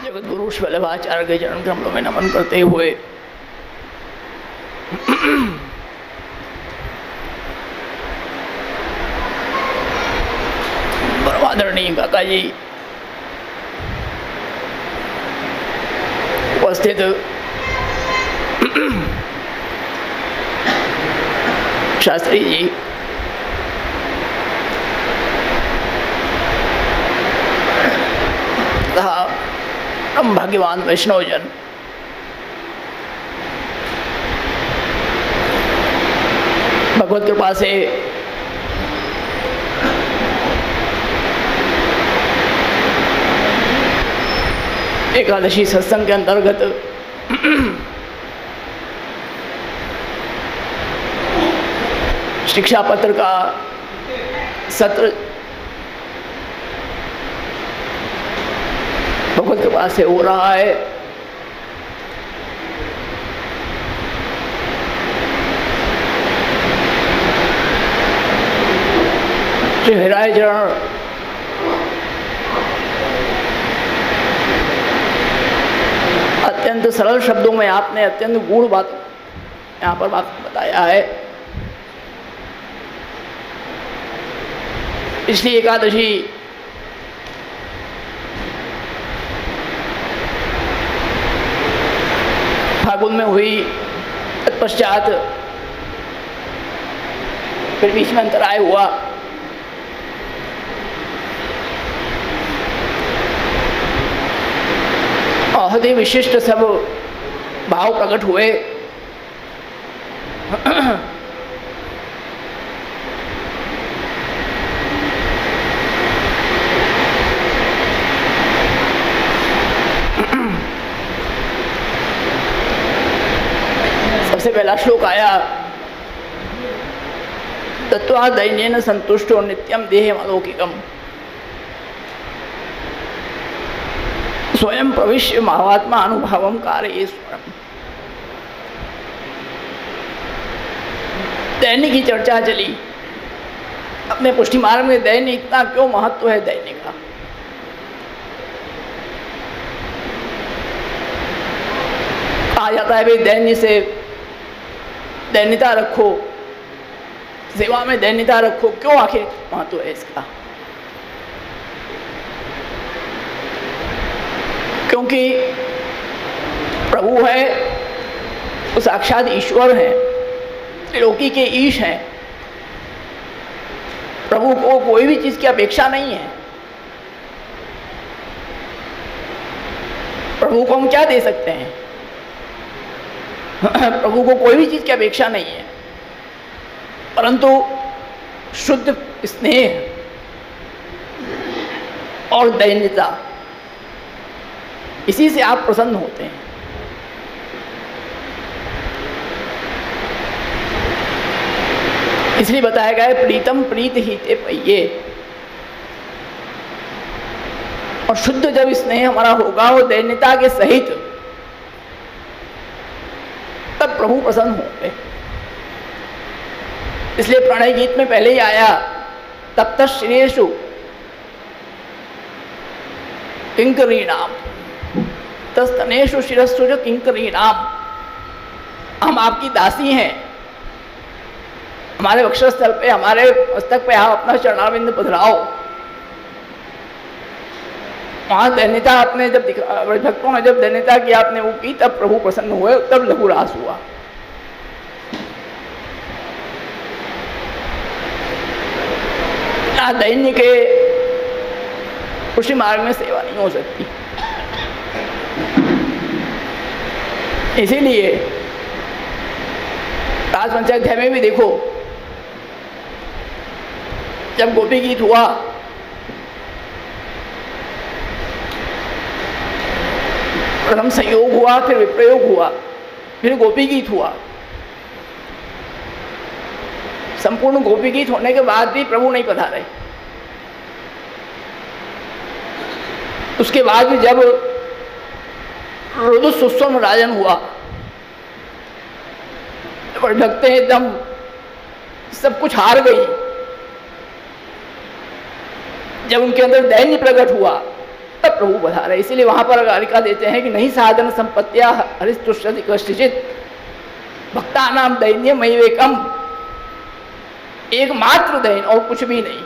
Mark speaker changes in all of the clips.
Speaker 1: जगत गुरु वल्लभाचार्य के चरण कमलों में नमन करते हुए परमादरणीय काका जी उपस्थित शास्त्री जी, तथा हम भाग्यवान वैष्णवजन, भगवत कृपा से एकादशी सत्संग के अंतर्गत शिक्षा पत्र का सत्र भगवत कृपा से हो रहा है। श्री हरिराय चरण अत्यंत सरल शब्दों में आपने अत्यंत गूढ़ बात यहाँ पर बात बताया है। पिछली एकादशी फागुन में हुई, तत्पश्चात फिर बीच में अंतराय हुआ। बहुत ही विशिष्ट सब भाव प्रकट हुए। सबसे पहला श्लोक आया, तत्वा दैन्येन संतुष्टो नित्यम देहे अलौकिकम स्वयं प्रविश्य महात्मा अनुभवम कारयेश्वरम। दैन्य की चर्चा चली। अपने पुष्टि मार्ग में दैन्य इतना क्यों महत्व है दैन्य का? कहा जाता है भाई दैन्य से दैन्यता रखो, सेवा में दैन्यता रखो। क्यों आखिर महत्व है इसका? क्योंकि प्रभु है, वो साक्षात ईश्वर है, त्रिलोकी के ईश हैं। प्रभु को कोई भी चीज की अपेक्षा नहीं है। प्रभु को हम क्या दे सकते हैं? प्रभु को कोई भी चीज की अपेक्षा नहीं है, परंतु शुद्ध स्नेह और दैन्यता, इसी से आप प्रसन्न होते हैं। इसलिए बताया गया है प्रीतम प्रीत ही ते पहिए। और शुद्ध जब स्नेह हमारा होगा वो दैन्यता के सहित, तब प्रभु प्रसन्न होंगे। इसलिए प्रणय गीत में पहले ही आया, तप्त श्रेयसु किंकरीणाम तस्तनेषु शिरस्सु जो किंकरीणाम। हम आपकी दासी हैं, हमारे वक्षस्थल पे, हमारे मस्तक पे आप अपना चरणारविंद पधराओ। वहां दैन्यता आपने जब भक्तों ने जब दैन्यता की आपने वो की, तब प्रभु प्रसन्न हुए, तब लघु रास हुआ। दैन्य के उसी मार्ग में सेवा नहीं हो सकती। इसीलिए राजपंचाध्याय में भी देखो, जब गोपी गीत हुआ, प्रथम संयोग हुआ, फिर विप्रयोग हुआ, फिर गोपी गीत हुआ। संपूर्ण गोपी गीत होने के बाद भी प्रभु नहीं पधारे। उसके बाद भी जब रुदु सुस्वम राजन हुआ, बड़े भक्त एकदम सब कुछ हार गई। जब उनके अंदर दैन्य प्रकट हुआ, तब प्रभु बता रहे। इसीलिए वहां पर कारिका देते हैं कि नहीं साधन संपत्तिया हरिस्तुष्यति कश्चित् भक्ता नाम दैन्य मयिवेकम, एकमात्र दैन्य और कुछ भी नहीं।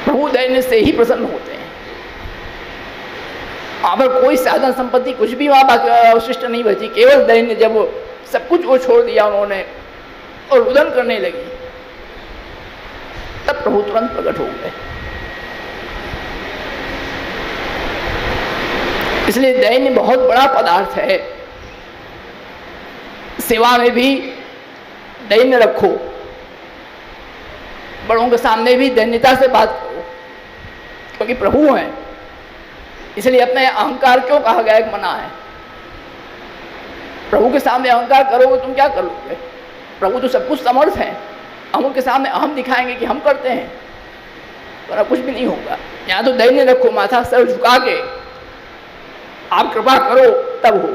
Speaker 1: प्रभु दैन्य से ही प्रसन्न होते हैं। वहां पर कोई साधन संपत्ति कुछ भी वहां अवशिष्ट नहीं बची, केवल दैन्य। जब सब कुछ वो छोड़ दिया उन्होंने और रुदन करने लगी, तब प्रभु तुरंत प्रकट हो गए। इसलिए दैन्य बहुत बड़ा पदार्थ है। सेवा में भी दैन्य रखो, बड़ों के सामने भी दैन्यता से बात करो, क्योंकि प्रभु हैं। इसलिए अपने अहंकार क्यों कहा गया एक मना है। प्रभु के सामने अहंकार करोगे तुम क्या करोगे? प्रभु तो सब कुछ समर्थ हैं। हम उनके सामने अहम दिखाएंगे कि हम करते हैं, पर कुछ भी नहीं होगा। यहाँ तो दैन्य रखो, माथा सर झुका के आप कृपा करो तब हो।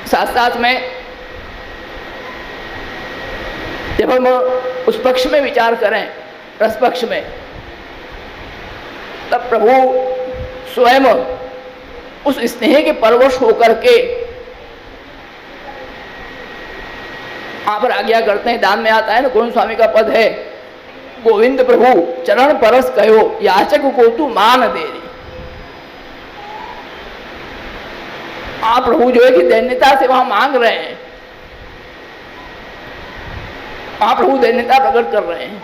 Speaker 1: साथ साथ में जब हम उस पक्ष में विचार करें, रस पक्ष में, तब प्रभु स्वयं उस स्नेह के परवश होकर के वहां पर आज्ञा करते हैं। दान में आता है ना, गोविंद स्वामी का पद है, गोविंद प्रभु चरण परस कहो याचक को तू मान देरी। आप प्रभु जो है कि दैन्यता से वहां मांग रहे हैं, वहां प्रभु दैन्यता प्रकट कर रहे हैं।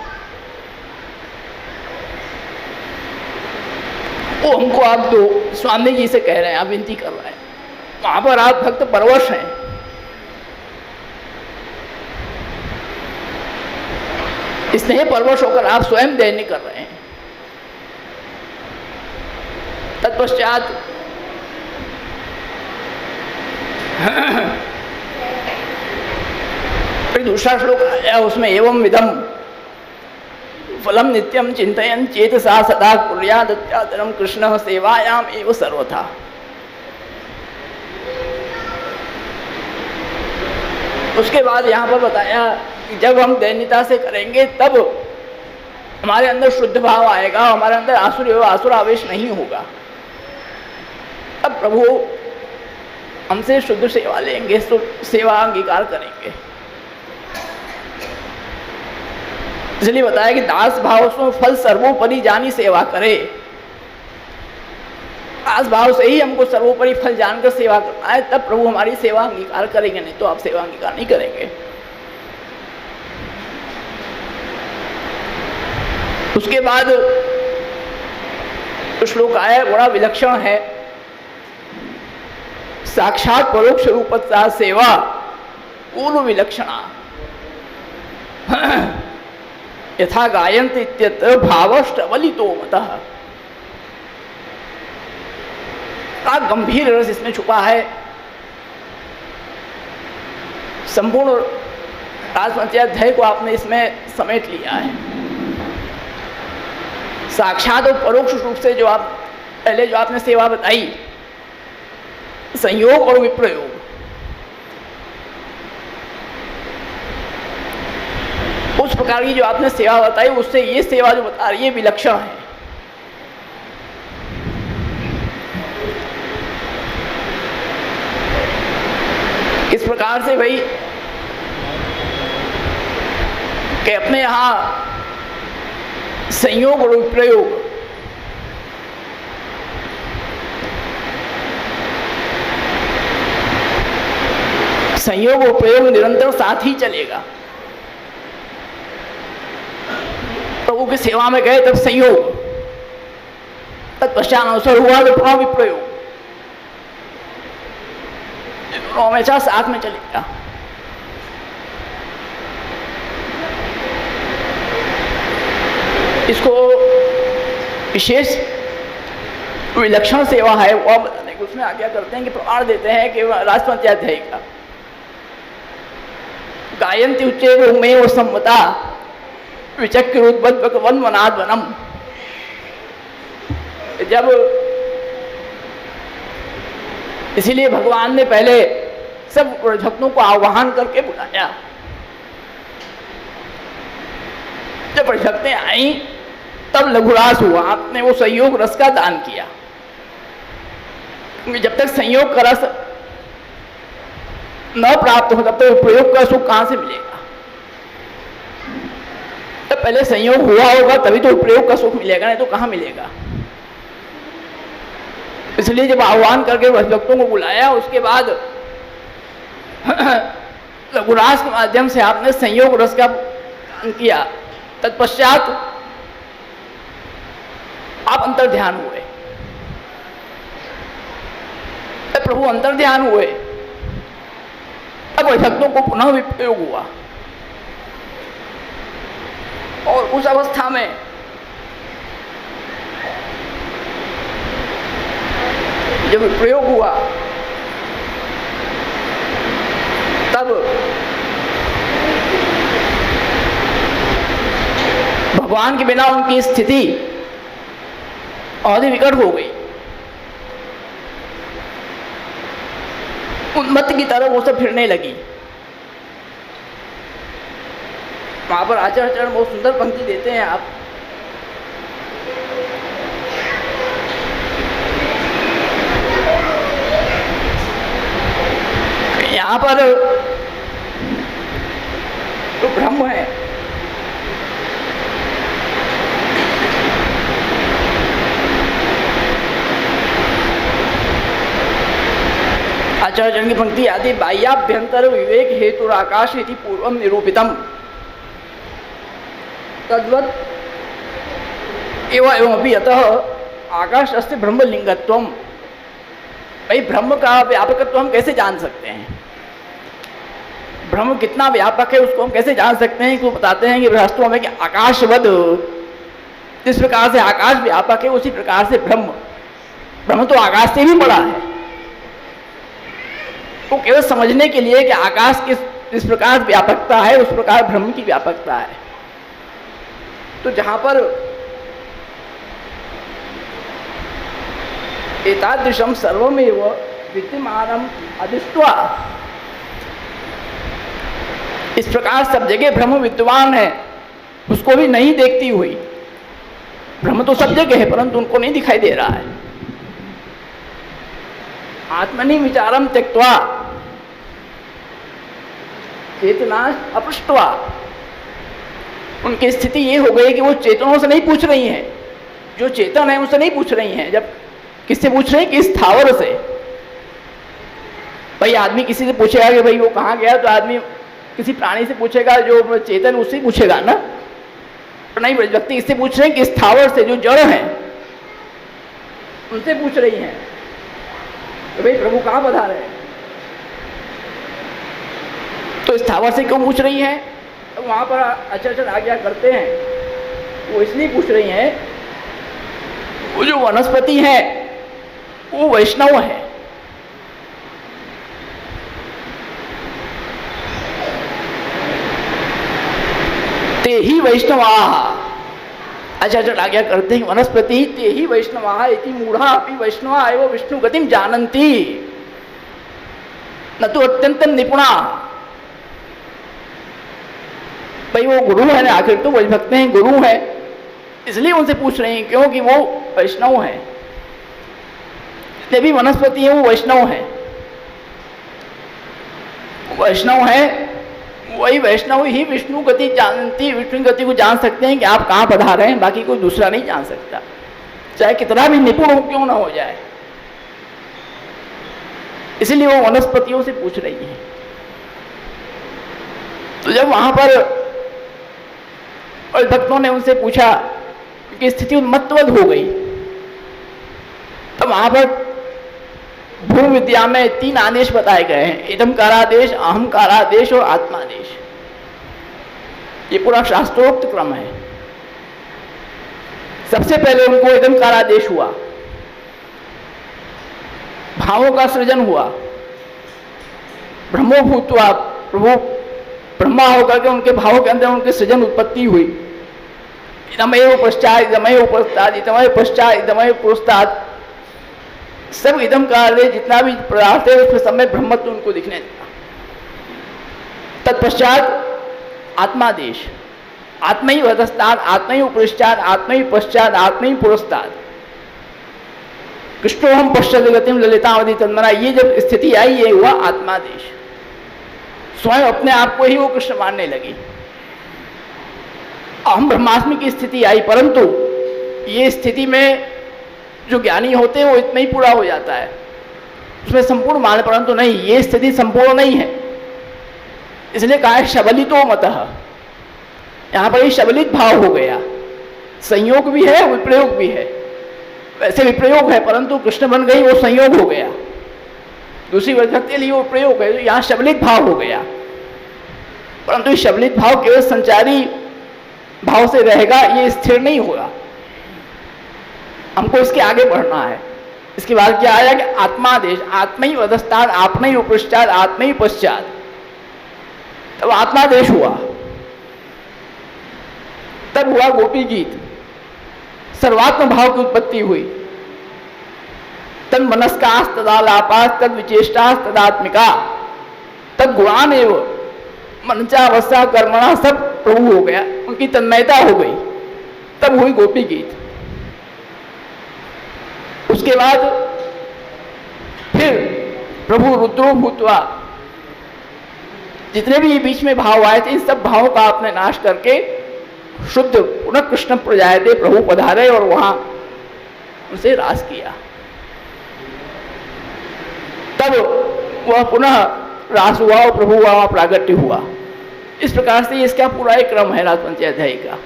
Speaker 1: वो हमको आप दो, स्वामी जी से कह रहे हैं, आप विनती कर रहे हैं। वहां पर आप भक्त परवश हैं। स्नेह परवश होकर आप स्वयं दैन्य कर रहे हैं। तत्पश्चात फिर दूसरा श्लोक आया, उसमें एवं विधम फलम नित्यम चिंतयन चेतसा सदा कुर्यादत्यादरम कृष्ण सेवायाम एव सर्वथा। उसके बाद यहाँ पर बताया कि जब हम दैन्यता से करेंगे तब हमारे अंदर शुद्ध भाव आएगा, हमारे अंदर आसुर आवेश नहीं होगा। तब प्रभु हमसे शुद्ध सेवा लेंगे, सेवा अंगीकार करेंगे। इसलिए बताया कि दास भाव से फल सर्वोपरि जानी सेवा करे। दास भाव से ही हमको सर्वोपरि फल जानकर सेवा करना है, तब प्रभु हमारी सेवा अंगीकार करेंगे, नहीं तो आप सेवा अंगीकार नहीं करेंगे। उसके बाद श्लोक आया, बड़ा विलक्षण है, साक्षात परोक्ष रूपता सेवा पूर्व विलक्षणा यथा गायन्ति इत्यत्र भावष्टवलितो मतः। का गंभीर रस इसमें छुपा है। संपूर्ण राजपंचाध्याय को आपने इसमें समेट लिया है। साक्षात और परोक्ष रूप से जो आप पहले जो आपने सेवा बताई, संयोग और विप्रयोग, उस प्रकार की जो आपने सेवा बताई, उससे ये सेवा जो बता रही है विलक्षण है। इस प्रकार से भाई कि अपने यहां संयोग और विप्रयोग, संयोग और प्रयोग निरंतर साथ ही चलेगा। प्रभु की सेवा में गए तब संयोग, तत्पश्चात अवसर हुआ तो पुनः विप्रयोग, हमेशा साथ में चलेगा। इसको विशेष विलक्षण सेवा है वो बताने को उसमें आज्ञा करते हैं कि प्रमाण देते हैं कि राजपंचाध्याय का गायन्ति उच्चे में सम्मता विचक्रुद्बद्ध वन वनाद वनम। जब इसीलिए भगवान ने पहले सब भक्तों को आह्वान करके बुलाया जब परिशक्तियां आई तब लघुरास हुआ, आपने वो संयोग रस का दान किया। क्योंकि जब तक संयोग का रस न प्राप्त हो तब तक प्रयोग का सुख कहां से मिलेगा? तब पहले संयोग हुआ होगा तभी तो प्रयोग का सुख मिलेगा, नहीं तो कहां मिलेगा। इसलिए जब आह्वान करके भक्तों को बुलाया, उसके बाद लघुरास के माध्यम से आपने संयोग रस का दान किया। तत्पश्चात आप अंतर ध्यान हुए, प्रभु अंतर ध्यान हुए, तब भक्तों को पुनः विप्रयोग हुआ। और उस अवस्था में जब प्रयोग हुआ तब भगवान के बिना उनकी स्थिति और विकट हो गई। उन्मत्त की तरह वो सब फिरने लगी। वहां पर आचार्य चरण बहुत सुंदर पंक्ति देते हैं आप, यहां पर तो ब्रह्म है, आचार्य चरण की पंक्ति आदि बाह्याभ्यंतर विवेक हेतु आकाश इति पूर्वम निरूपितम तद्वत् एवं अभी अतः आकाश अस्ति ब्रह्मलिंगत्वम। भाई ब्रह्म का व्यापकत्व हम कैसे जान सकते हैं? ब्रह्म कितना व्यापक है उसको हम कैसे जान सकते हैं? क्यों बताते हैं कि वास्तव में कि आकाशवद, जिस प्रकार से आकाश व्यापक है उसी प्रकार से ब्रह्म तो आकाश से भी बड़ा है। तो केवल समझने के लिए कि आकाश किस प्रकार व्यापकता है उस प्रकार ब्रह्म की व्यापकता है। तो जहां पर एतादृशम सर्वमेव विद्यमानम अधिष्ठा, इस प्रकार सब जगह ब्रह्म विद्यमान है, उसको भी नहीं देखती हुई। ब्रह्म तो सब जगह है परंतु उनको नहीं दिखाई दे रहा है। आत्मनि विचारम त्यक्त्वा चेतना अपृष्ट्वा, उनकी स्थिति ये हो गई कि वो चेतनों से नहीं पूछ रही हैं, जो चेतन है उनसे नहीं पूछ रही हैं। जब किससे पूछ रहे हैं? कि स्थावर से। भाई आदमी किसी से पूछेगा कि भाई वो कहाँ गया, तो आदमी किसी प्राणी से पूछेगा, जो चेतन उससे पूछेगा ना। तो नहीं, व्यक्ति इससे पूछ रहे हैं कि स्थावर से, जो जड़ हैं उनसे पूछ रही हैं तो भाई प्रभु कहाँ पधारे हैं। तो स्थावर से क्यों पूछ रही हैं? तो वहां पर आचार्य आज्ञा करते हैं, वो इसलिए पूछ रही हैं, वो जो वनस्पति है वो वैष्णव है। ते ही वैष्णवाः, आचार्य आज्ञा करते हैं वनस्पति ते ही वैष्णवाः इति मूढ़ा अपि वैष्णवा एवं विष्णु गतिम जानन्ति न तो अत्यंत निपुणा। भाई वो गुरु है ना, आखिर तो वही भक्त हैं, गुरु है, इसलिए उनसे पूछ रहे हैं क्योंकि वो वैष्णव है। जितने भी वनस्पति है वो वैष्णव है, वैष्णव है, वही वैष्णव ही विष्णु गति जानती, विष्णु गति को जान सकते हैं कि आप कहाँ पधारे हैं, बाकी कोई दूसरा नहीं जान सकता, चाहे कितना भी निपुण हो क्यों ना हो जाए। इसलिए वो वनस्पतियों से पूछ रही है। तो जब वहां पर और भक्तों ने उनसे पूछा कि स्थिति उन्मत्तवद हो गई, तब वहां पर भूम विद्या में 3 आदेश बताए गए हैं, इदमकारादेश, अहंकारादेश और आत्मादेश। ये पूरा शास्त्रोक्त क्रम है। सबसे पहले उनको इदमकारादेश हुआ, भावों का सृजन हुआ, ब्रह्मोभूत हुआ, प्रभु ब्रह्मा होकर के उनके भावों के अंदर उनके सृजन उत्पत्ति हुई। इदमैव पश्चात इदमैव पुरस्ताद, इदमैव पश्चात इदमैव पुरस्ताद, सब इदम कार्य जितना भी पदार्थ है उसमें सब में ब्रह्मत्व उनको दिखने लगा। तत्पश्चात आत्मादेश, आत्मै वधस्ताद, आत्मै उपरिष्टाद, आत्मै पश्चात, आत्मै पुरस्ताद, कृष्णोहम पश्चात गतिम ललितावधि तन्मना। ये जब स्थिति आई, ये हुआ आत्मादेश। स्वयं अपने आप को ही वो कृष्ण मानने लगी। अहम ब्रह्मास्मि की स्थिति आई, परंतु ये स्थिति में जो ज्ञानी होते हैं वो इतना ही पूरा हो जाता है, उसमें संपूर्ण मान, परंतु नहीं, ये स्थिति संपूर्ण नहीं है। इसलिए कहा है शबलितो मतः। यहां पर ये शबलित भाव हो गया, संयोग भी है विप्रयोग भी है। वैसे विप्रयोग है, परंतु कृष्ण बन गई, वो संयोग हो गया। दूसरी विभक्ति के लिए वो प्रयोग है, तो यहां शबलित भाव हो गया। परंतु शबलित भाव केवल संचारी भाव से रहेगा, ये स्थिर नहीं होगा। हमको इसके आगे बढ़ना है। इसके बाद क्या आया कि आत्मादेश, आत्मै वधस्ताद, आत्मै उपरिष्टाद, आत्मै पश्चात। तब आत्मादेश हुआ, तब हुआ गोपी गीत, सर्वात्म भाव की उत्पत्ति हुई। तद मनस्कास तदालापास तद विचेष्टास तदात्मिका तद गुणान एवं मनचा वसा कर्मणा सब प्रभु हो गया, उनकी तन्मयता हो गई, तब हुई गोपी गीत। उसके बाद फिर प्रभु रुद्रो भूतवा, जितने भी बीच में भाव आए थे, इन सब भावों का आपने नाश करके शुद्ध पुनः कृष्ण प्रजायते प्रभु पधारे और वहां उनसे रास किया। तब वह पुनः रास हुआ और प्रभु वहां प्रागट्य हुआ। इस प्रकार से इसका पूरा एक क्रम है राजपंच अध्याय का।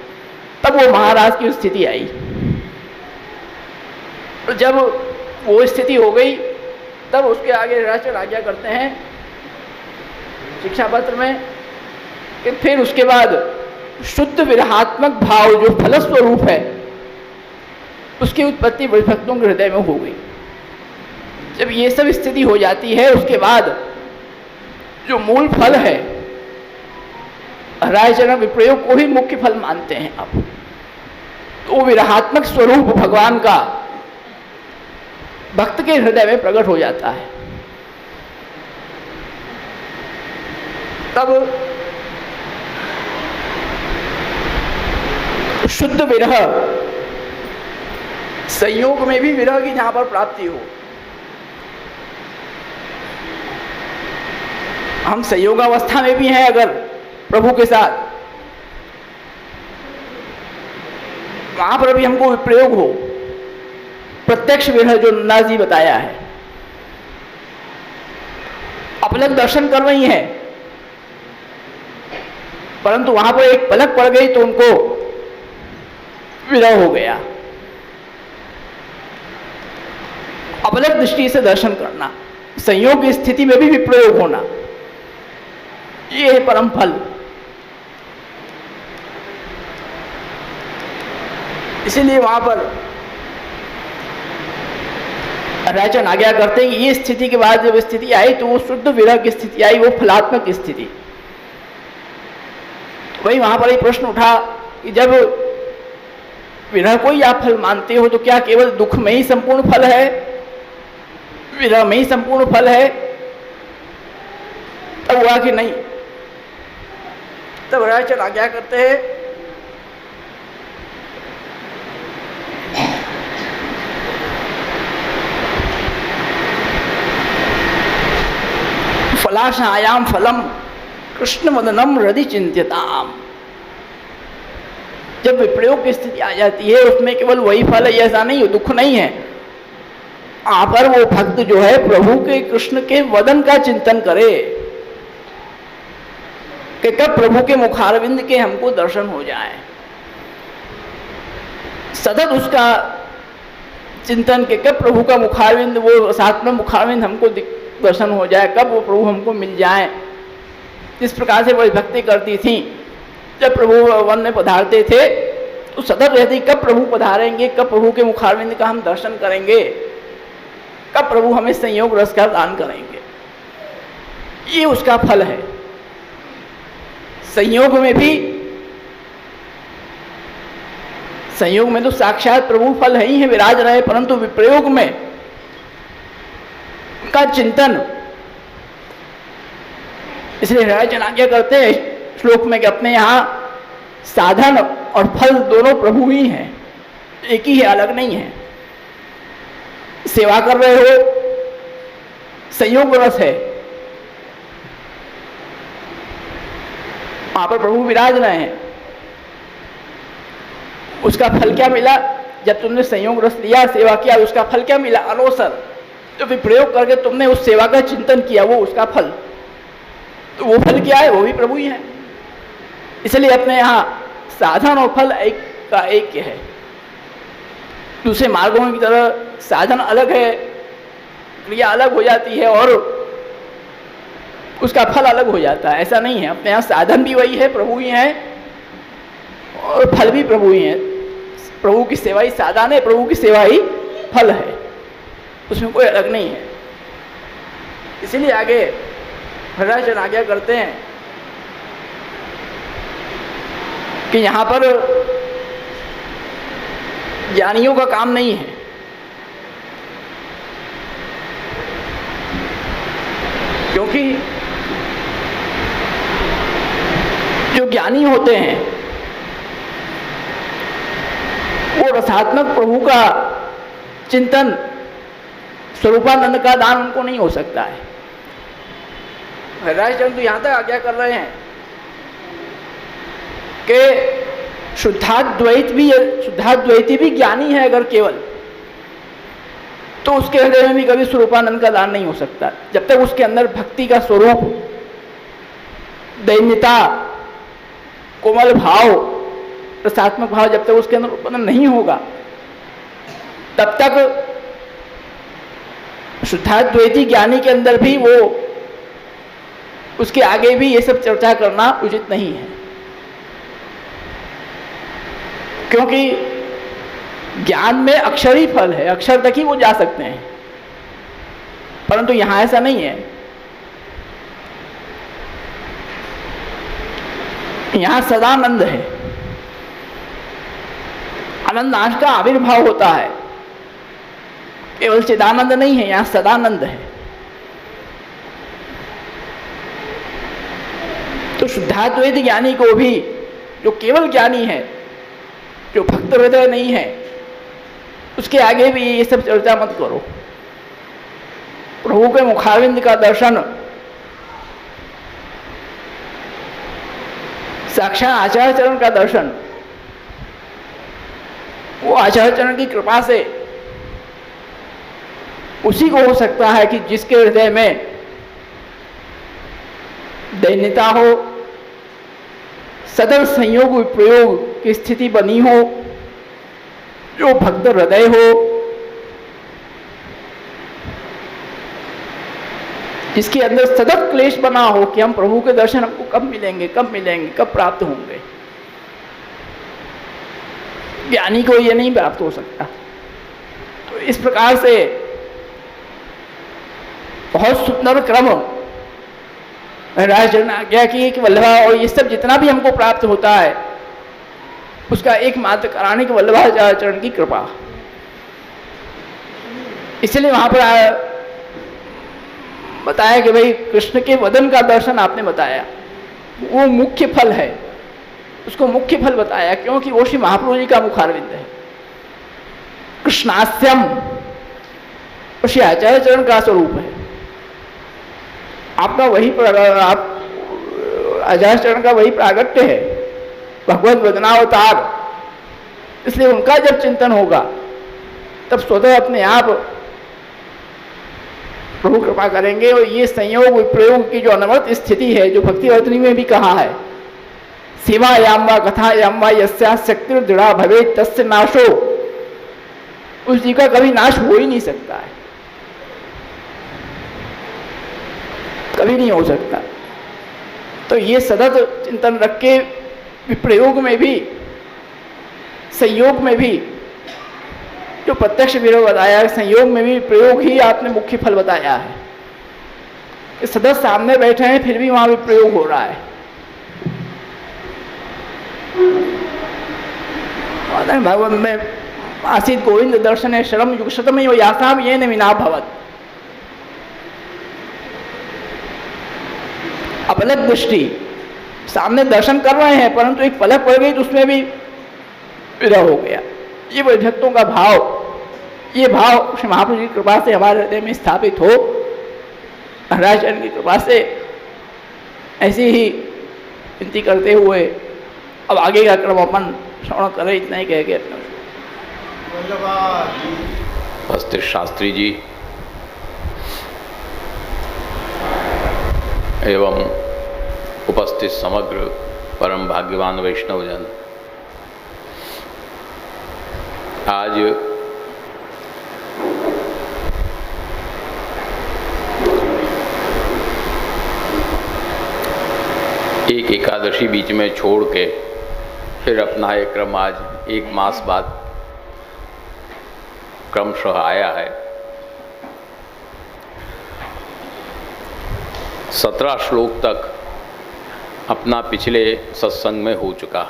Speaker 1: तब वो महाराज की स्थिति आई। तो जब वो स्थिति हो गई, तब उसके आगे राजचर आज्ञा करते हैं शिक्षा पत्र में कि फिर उसके बाद शुद्ध विरहात्मक भाव जो फलस्वरूप है, उसकी उत्पत्ति भक्तों के हृदय में हो गई। जब ये सब स्थिति हो जाती है, उसके बाद जो मूल फल है, रायचरण विप्रयोग को ही मुख्य फल मानते हैं आप, तो विरहात्मक स्वरूप भगवान का भक्त के हृदय में प्रकट हो जाता है। तब शुद्ध विरह, संयोग में भी विरह की जहां पर प्राप्ति हो, हम संयोगावस्था में भी हैं अगर प्रभु के साथ, वहां पर भी हमको विप्रयोग हो, प्रत्यक्ष विरह जो नंदा जी बताया है, अपलक दर्शन कर रही है, परंतु वहां पर एक पलक पड़ गई तो उनको विरह हो गया। अपलक दृष्टि से दर्शन करना, संयोग की स्थिति में भी विप्रयोग होना, ये है परम फल। इसीलिए वहां पर राजन आज्ञा करते हैं कि ये स्थिति के बाद जब स्थिति आई तो वो शुद्ध विरह की स्थिति आई, वो फलात्मक स्थिति। वही वहां पर एक प्रश्न उठा कि जब विरह को ही आप फल मानते हो तो क्या केवल दुख में ही संपूर्ण फल है, विरह में ही संपूर्ण फल है? तब हुआ कि नहीं। तब राजन आज्ञा करते हैं फलाशायाम फलम कृष्ण मदनम हृदय चिंत्यताम। जब विप्रयोग की स्थिति आ जाती है उसमें केवल वही फल है, ऐसा नहीं, दुख नहीं है। वहां पर वो भक्त जो है प्रभु के कृष्ण के वदन का चिंतन करे कि कब प्रभु के मुखारविंद के हमको दर्शन हो जाए, सतत उसका चिंतन के कब प्रभु का मुखारविंद, वो साथ में मुखारविंद हमको दर्शन हो जाए, कब वो प्रभु हमको मिल जाए। इस प्रकार से वही भक्ति करती थी। जब प्रभु वन में पधारते थे तो सतत रहती कब प्रभु पधारेंगे, कब प्रभु के मुखारविंद का हम दर्शन करेंगे, कब प्रभु हमें संयोग रस का दान करेंगे। ये उसका फल है। संयोग में भी, संयोग में तो साक्षात प्रभु फल है ही है, विराज रहे, परंतु विप्रयोग में का चिंतन। इसलिए राजन आज्ञा करते हैं श्लोक में कि अपने यहाँ साधन और फल दोनों प्रभु ही हैं, एक ही है, अलग नहीं है। सेवा कर रहे हो, संयोग रस है, वहां पर प्रभु विराज रहे हैं। उसका फल क्या मिला? जब तुमने संयोग रस लिया, सेवा किया, उसका फल क्या मिला? अनवसर। तो फिर प्रयोग करके तुमने उस सेवा का चिंतन किया, वो उसका फल। तो वो फल क्या है? वो भी प्रभु ही है। इसलिए अपने यहाँ साधन और फल एक का एक है। दूसरे मार्गों की तरह साधन अलग है, क्रिया अलग हो जाती है और उसका फल अलग हो जाता है, ऐसा नहीं है। अपने यहाँ साधन भी वही है, प्रभु ही है, और फल भी प्रभु ही है। प्रभु की सेवा ही साधन है, प्रभु की सेवा ही फल है, उसमें कोई अलग नहीं है। इसीलिए आगे भद्राचरण आज्ञा करते हैं कि यहाँ पर ज्ञानियों का काम नहीं है, क्योंकि जो ज्ञानी होते हैं वो रसात्मक प्रभु का चिंतन, स्वरूपानंद का दान उनको नहीं हो सकता है। भद्राचरण तो यहाँ तक आज्ञा कर रहे हैं कि शुद्धाद्वैती भी ज्ञानी है अगर केवल, तो उसके हृदय में भी कभी स्वरूपानंद का दान नहीं हो सकता, जब तक उसके अंदर भक्ति का स्वरूप, दैन्यता, कोमल भाव, रसात्मक भाव जब तक उसके अंदर उत्पन्न नहीं होगा, तब तक शुद्धाद्वैती ज्ञानी के अंदर भी वो, उसके आगे भी ये सब चर्चा करना उचित नहीं है। क्योंकि ज्ञान में अक्षर ही फल है, अक्षर तक ही वो जा सकते हैं, परंतु यहां ऐसा नहीं है। यहां सदानंद है, आनंद अंश का आविर्भाव होता है, केवल चिदानंद नहीं है, यहां सदानंद है। तो शुद्धाद्वैत ज्ञानी को भी, जो केवल ज्ञानी है, जो भक्त हृदय नहीं है, उसके आगे भी ये सब चर्चा मत करो। प्रभु के मुखारविंद का दर्शन, साक्षात आचार्य चरण का दर्शन, वो आचार्य चरण की कृपा से उसी को हो सकता है कि जिसके हृदय में दैन्यता हो, सदर संयोग विप्रयोग की स्थिति बनी हो, जो भक्त हृदय हो, जिसके अंदर सतत क्लेश बना हो कि हम प्रभु के दर्शन हमको कब मिलेंगे, कब मिलेंगे, कब प्राप्त होंगे, ज्ञानी को ये नहीं प्राप्त हो सकता। तो इस प्रकार से बहुत सुंदर क्रम राजचरण आज्ञा की कि वल्लभा, और ये सब जितना भी हमको प्राप्त होता है उसका एकमात्र कारण कि वल्लभाचार्य की कृपा। इसलिए वहां पर बताया कि भाई कृष्ण के वदन का दर्शन आपने बताया, वो मुख्य फल है, उसको मुख्य फल बताया, क्योंकि वो श्री महाप्रभु जी का मुखारविंद है। कृष्णास्यम श्री आचार्य चरण का स्वरूप है, आपका वही आप आचार्य चरण का वही प्रागट्य है, भगवत वदनावतार। इसलिए उनका जब चिंतन होगा तब स्वतः अपने आप प्रभु कृपा करेंगे। और ये संयोग विप्रयोग की जो अनवरत स्थिति है, जो भक्तिवर्तनी में भी कहा है, सेवायाम वा कथायाम वा यस्या शक्ति दृढ़ा भवे तस्य नाशो, उस जी का कभी नाश हो ही नहीं सकता है, कभी नहीं हो सकता। तो ये सतत चिंतन रख के विप्रयोग में भी, संयोग में भी, जो प्रत्यक्ष विरोध बताया है, संयोग में भी प्रयोग ही आपने मुख्य फल बताया है। कि सतत सामने बैठे हैं फिर भी वहां भी प्रयोग हो रहा है। भगवान में आसीत गोविंद दर्शन शरम युग शतम यासाम ये न विना भवत। अपलक दृष्टि सामने दर्शन कर रहे हैं परंतु एक पलक पड़ गई तो उसमें भी विरह हो गया। ये भक्तों का भाव, ये भाव श्री महाप्रभु जी की कृपा से हमारे हृदय में स्थापित हो, महाराज की कृपा से। ऐसी ही विनती करते हुए अब आगे का क्रम अपन श्रवण करें, इतना ही कह के अपना
Speaker 2: उपस्थित शास्त्री जी एवं उपस्थित समग्र परम भाग्यवान वैष्णवजन, आज एक एकादशी बीच में छोड़ के फिर अपना ये क्रम आज एक मास बाद क्रमशः आया है। 17 श्लोक तक अपना पिछले सत्संग में हो चुका।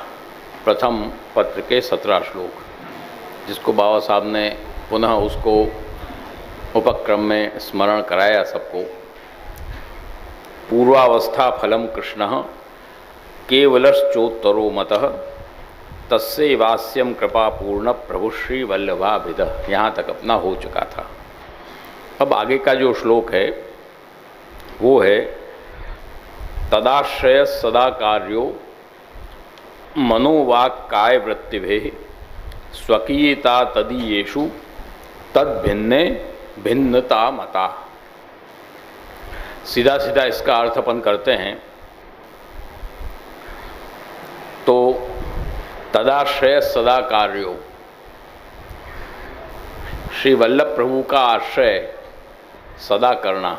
Speaker 2: प्रथम पत्र के 17 श्लोक, जिसको बाबा साहब ने पुनः उसको उपक्रम में स्मरण कराया सबको। पूर्वावस्था फलम कृष्ण केवलश्चोत्तरो मतः तस्य वास्यम कृपा पूर्ण प्रभु श्री वल्लभाभिद, यहाँ तक अपना हो चुका था। अब आगे का जो श्लोक है वो है तदाश्रय सदा कार्यो मनोवाक् काय वृत्तिभेः स्वकीयता तदीयेषु तद्भिन्ने भिन्नता मता। सीधा सीधा इसका अर्थ अपन करते हैं तो तदाश्रय सदा कार्यो, श्री वल्लभ प्रभु का आश्रय सदा करना।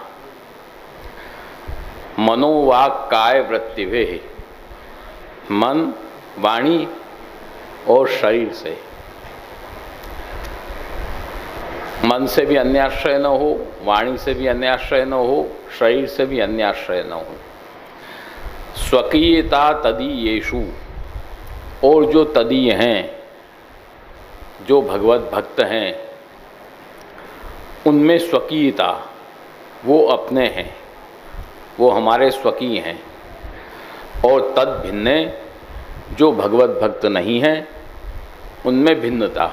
Speaker 2: मनोवाक् काय वृत्तिभेः, मन, वाणी और शरीर से। मन से भी अन्याश्रय न हो, वाणी से भी अन्याश्रय न हो, शरीर से भी अन्याश्रय न हो। स्वकीयता तदीयेषु, और जो तदीय हैं, जो भगवत भक्त हैं, उनमें स्वकीयता, वो अपने हैं, वो हमारे स्वकीय हैं। और तद भिन्ने, जो भगवत भक्त नहीं हैं, उनमें भिन्नता,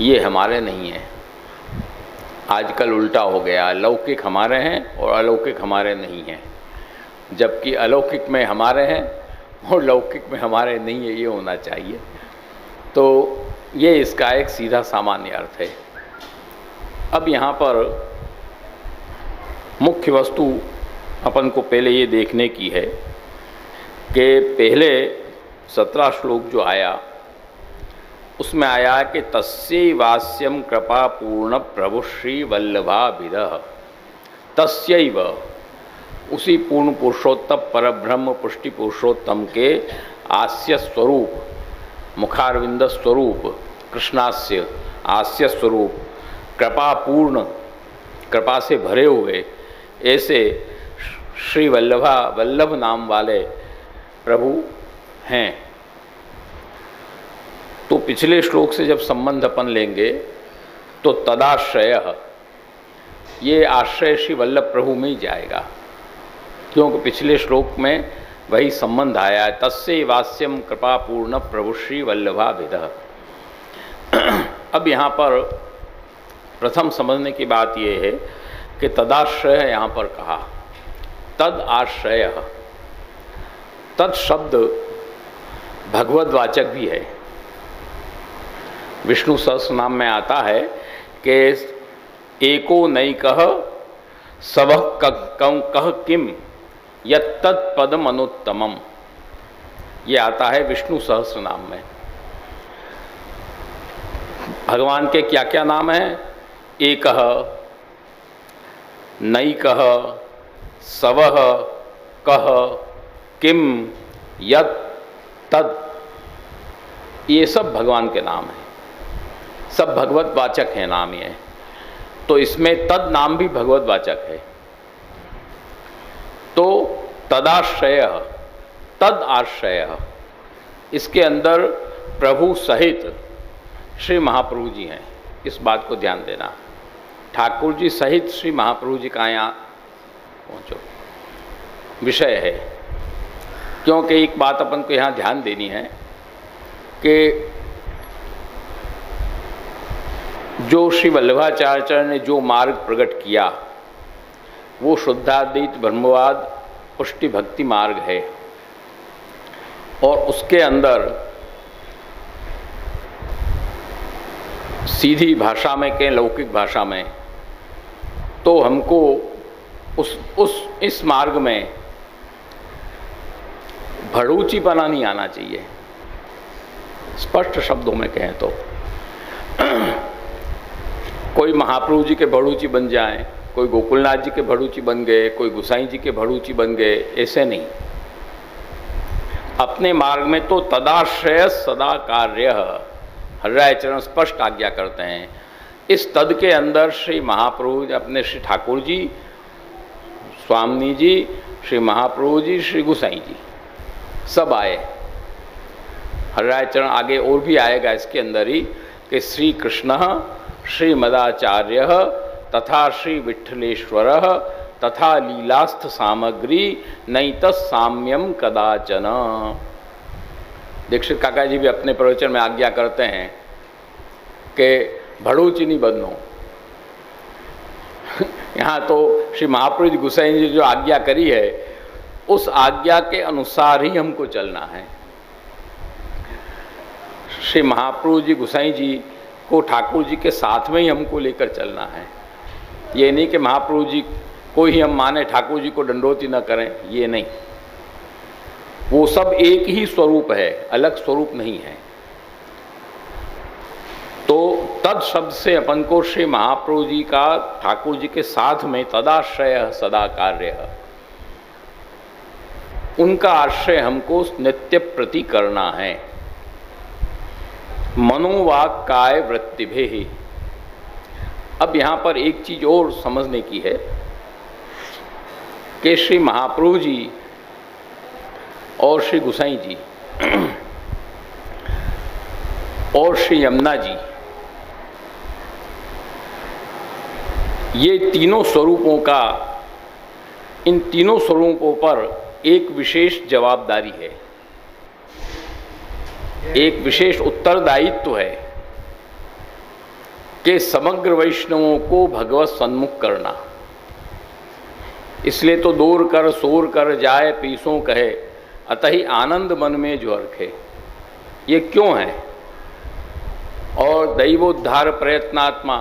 Speaker 2: ये हमारे नहीं हैं। आजकल उल्टा हो गया, लौकिक हमारे हैं और अलौकिक हमारे नहीं हैं, जबकि अलौकिक में हमारे हैं और लौकिक में हमारे नहीं है, ये होना चाहिए। तो ये इसका एक सीधा सामान्य अर्थ है। अब यहाँ पर मुख्य वस्तु अपन को पहले ये देखने की है कि पहले 17 श्लोक जो आया उसमें आया कि तस्यै वास्यम कृपा पूर्ण प्रभु श्री वल्लभाभिदः। तस्यैव, उसी पूर्ण पुरुषोत्तम परब्रह्म पुष्टि पुरुषोत्तम के आस्य स्वरूप, मुखारविंद स्वरूप, कृष्णास्य आस्य स्वरूप, कृपा पूर्ण, कृपा से भरे हुए ऐसे श्री वल्लभ नाम वाले प्रभु हैं। तो पिछले श्लोक से जब संबंध अपन लेंगे तो तदाश्रय, ये आश्रय श्री वल्लभ प्रभु में ही जाएगा, क्योंकि पिछले श्लोक में वही संबंध आया है। तस्य वास्यम कृपा पूर्ण प्रभु श्री वल्लभाभिदः। अब यहाँ पर प्रथम समझने की बात यह है कि तदाश्रय यहाँ पर कहा, तद आश्रय, तद शब्द भगवद्वाचक भी है। विष्णु सहस्रनाम में आता है कि एको नैकः सबः कः किम यत्तत्पदम अनुत्तमम, ये आता है विष्णु सहस्रनाम में। भगवान के क्या क्या नाम हैं? एकः, नैकः, सवः, कः, किम, यत्, तद, ये सब भगवान के नाम हैं, सब भगवत वाचक हैं नाम ये। तो इसमें तद नाम भी भगवत वाचक है। तो तदाश्रय, तद आश्रय, इसके अंदर प्रभु सहित श्री महाप्रभु जी हैं, इस बात को ध्यान देना। ठाकुर जी सहित श्री महाप्रभु जी का यहाँ पहुँचो विषय है। क्योंकि एक बात अपन को यहाँ ध्यान देनी है कि जो श्री वल्लभाचार्य ने जो मार्ग प्रकट किया वो शुद्धाद्वैत ब्रह्मवाद पुष्टि भक्ति मार्ग है, और उसके अंदर सीधी भाषा में कहें, लौकिक भाषा में, तो हमको इस मार्ग में भड़ूचीपना नहीं आना चाहिए। स्पष्ट शब्दों में कहें तो कोई महाप्रभु जी के भड़ूची बन जाएं, कोई गोकुलनाथ जी के भड़ूची बन गए, कोई गुसाई जी के भड़ूची बन गए, ऐसे नहीं। अपने मार्ग में तो तदाश्रय सदा कार्य, हरिराय चरण स्पष्ट आज्ञा करते हैं। इस तद के अंदर श्री महाप्रभु अपने श्री ठाकुर जी, स्वामी जी, श्री महाप्रभु जी, श्री गुसाई जी सब आए। हरिराय चरण आगे और भी आएगा इसके अंदर ही कि श्री कृष्ण श्री मदाचार्य तथा श्री विठ्ठलेश्वर तथा लीलास्थ सामग्री नैत साम्यम कदाचन। दीक्षित काका जी भी अपने प्रवचन में आज्ञा करते हैं कि भड़ूची नहीं बननो। यहाँ तो श्री महाप्रभु जी गुसाई जी जो आज्ञा करी है उस आज्ञा के अनुसार ही हमको चलना है। श्री महाप्रभु जी गुसाई जी को ठाकुर जी के साथ में ही हमको लेकर चलना है। ये नहीं कि महाप्रभु जी को ही हम माने, ठाकुर जी को दंडोती न करें, ये नहीं। वो सब एक ही स्वरूप है, अलग स्वरूप नहीं है। तो तद शब्द से अपन को श्री महाप्रभु जी का ठाकुर जी के साथ में तदाश्रय सदा कार्य, उनका आश्रय हमको नित्य प्रति करना है। मनोवाक काय वृत्तिभे ही। अब यहाँ पर एक चीज और समझने की है कि श्री महाप्रभु जी और श्री गुसाई जी और श्री यमुना जी, ये तीनों स्वरूपों का, इन तीनों स्वरूपों पर एक विशेष जवाबदारी है, एक विशेष उत्तरदायित्व है कि समग्र वैष्णवों को भगवत सन्मुख करना। इसलिए तो दूर कर सोर कर जाए पीसों कहे, अतहि आनंद मन में जो रखे। ये क्यों है? और दैवोद्धार प्रयत्नात्मा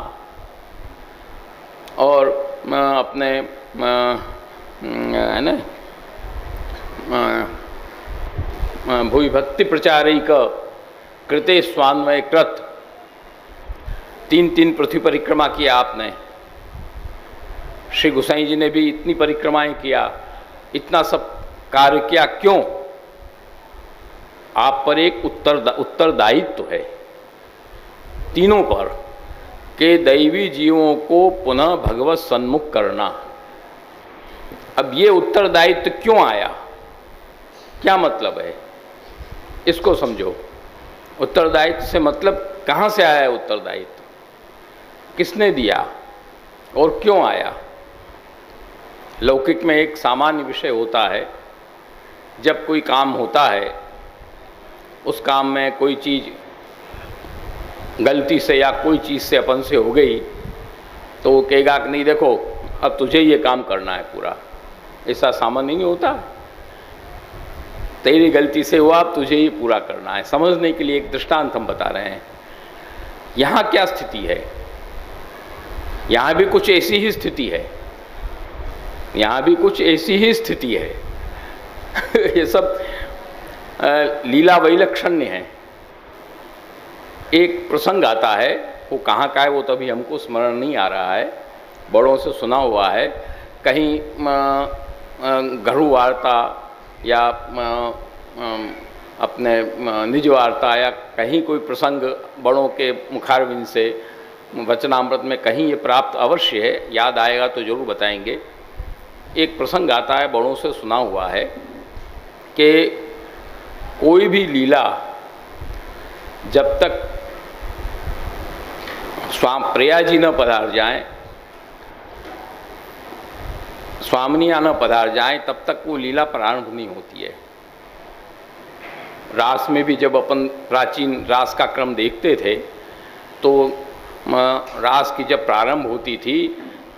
Speaker 2: और अपने है ना भूय भक्ति प्रचारिक कृते स्वान्वय कृत, 3 पृथ्वी परिक्रमा किया आपने। श्री गुसाई जी ने भी इतनी परिक्रमाएं किया, इतना सब कार्य किया। क्यों? आप पर एक उत्तरदायित्व है तीनों पर कि दैवी जीवों को पुनः भगवत सन्मुख करना। अब ये उत्तरदायित्व क्यों आया, क्या मतलब है, इसको समझो। उत्तरदायित्व से मतलब कहाँ से आया है उत्तरदायित्व, किसने दिया और क्यों आया। लौकिक में एक सामान्य विषय होता है, जब कोई काम होता है, उस काम में कोई चीज़ गलती से या कोई चीज़ से अपन से हो गई तो वो कहेगा कि नहीं देखो अब तुझे ये काम करना है पूरा। ऐसा सामान्य नहीं होता, तेरी गलती से हुआ अब तुझे ही पूरा करना है। समझने के लिए एक दृष्टांत हम बता रहे हैं। यहाँ क्या स्थिति है, यहाँ भी कुछ ऐसी ही स्थिति है, यहाँ भी कुछ ऐसी ही स्थिति है। ये सब लीला वैलक्षण्य है। एक प्रसंग आता है, वो कहाँ का है वो तभी हमको स्मरण नहीं आ रहा है, बड़ों से सुना हुआ है। कहीं घरू वार्ता या अपने निज वार्ता या कहीं कोई प्रसंग बड़ों के मुखारविंद से वचनामृत में कहीं ये प्राप्त अवश्य है, याद आएगा तो जरूर बताएंगे। एक प्रसंग आता है, बड़ों से सुना हुआ है कि कोई भी लीला जब तक प्रिया जी न पधार जाएं, स्वामिनियाँ न पधार जाएं, तब तक वो लीला प्रारंभ नहीं होती है। रास में भी जब अपन प्राचीन रास का क्रम देखते थे तो रास की जब प्रारंभ होती थी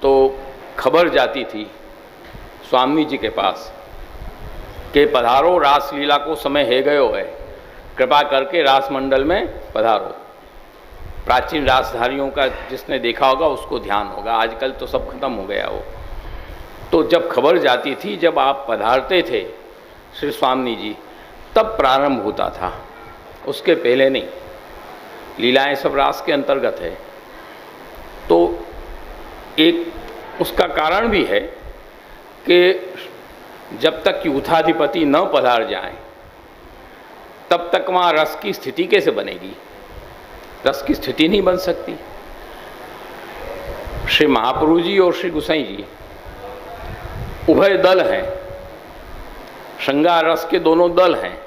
Speaker 2: तो खबर जाती थी स्वामी जी के पास कि पधारो, रास लीला को समय है गयो है, कृपा करके रास मंडल में पधारो। प्राचीन रासधारियों का जिसने देखा होगा उसको ध्यान होगा, आजकल तो सब खत्म हो गया वो। तो जब खबर जाती थी, जब आप पधारते थे श्री स्वामी जी, तब प्रारंभ होता था, उसके पहले नहीं। लीलाएं सब रास के अंतर्गत है। तो एक उसका कारण भी है कि जब तक यूथाधिपति न पधार जाएं, तब तक वहाँ रस की स्थिति कैसे बनेगी? रस की स्थिति नहीं बन सकती। श्री महाप्रभु जी और श्री गोसाई जी उभय दल हैं, श्रृंगार रस के दोनों दल हैं,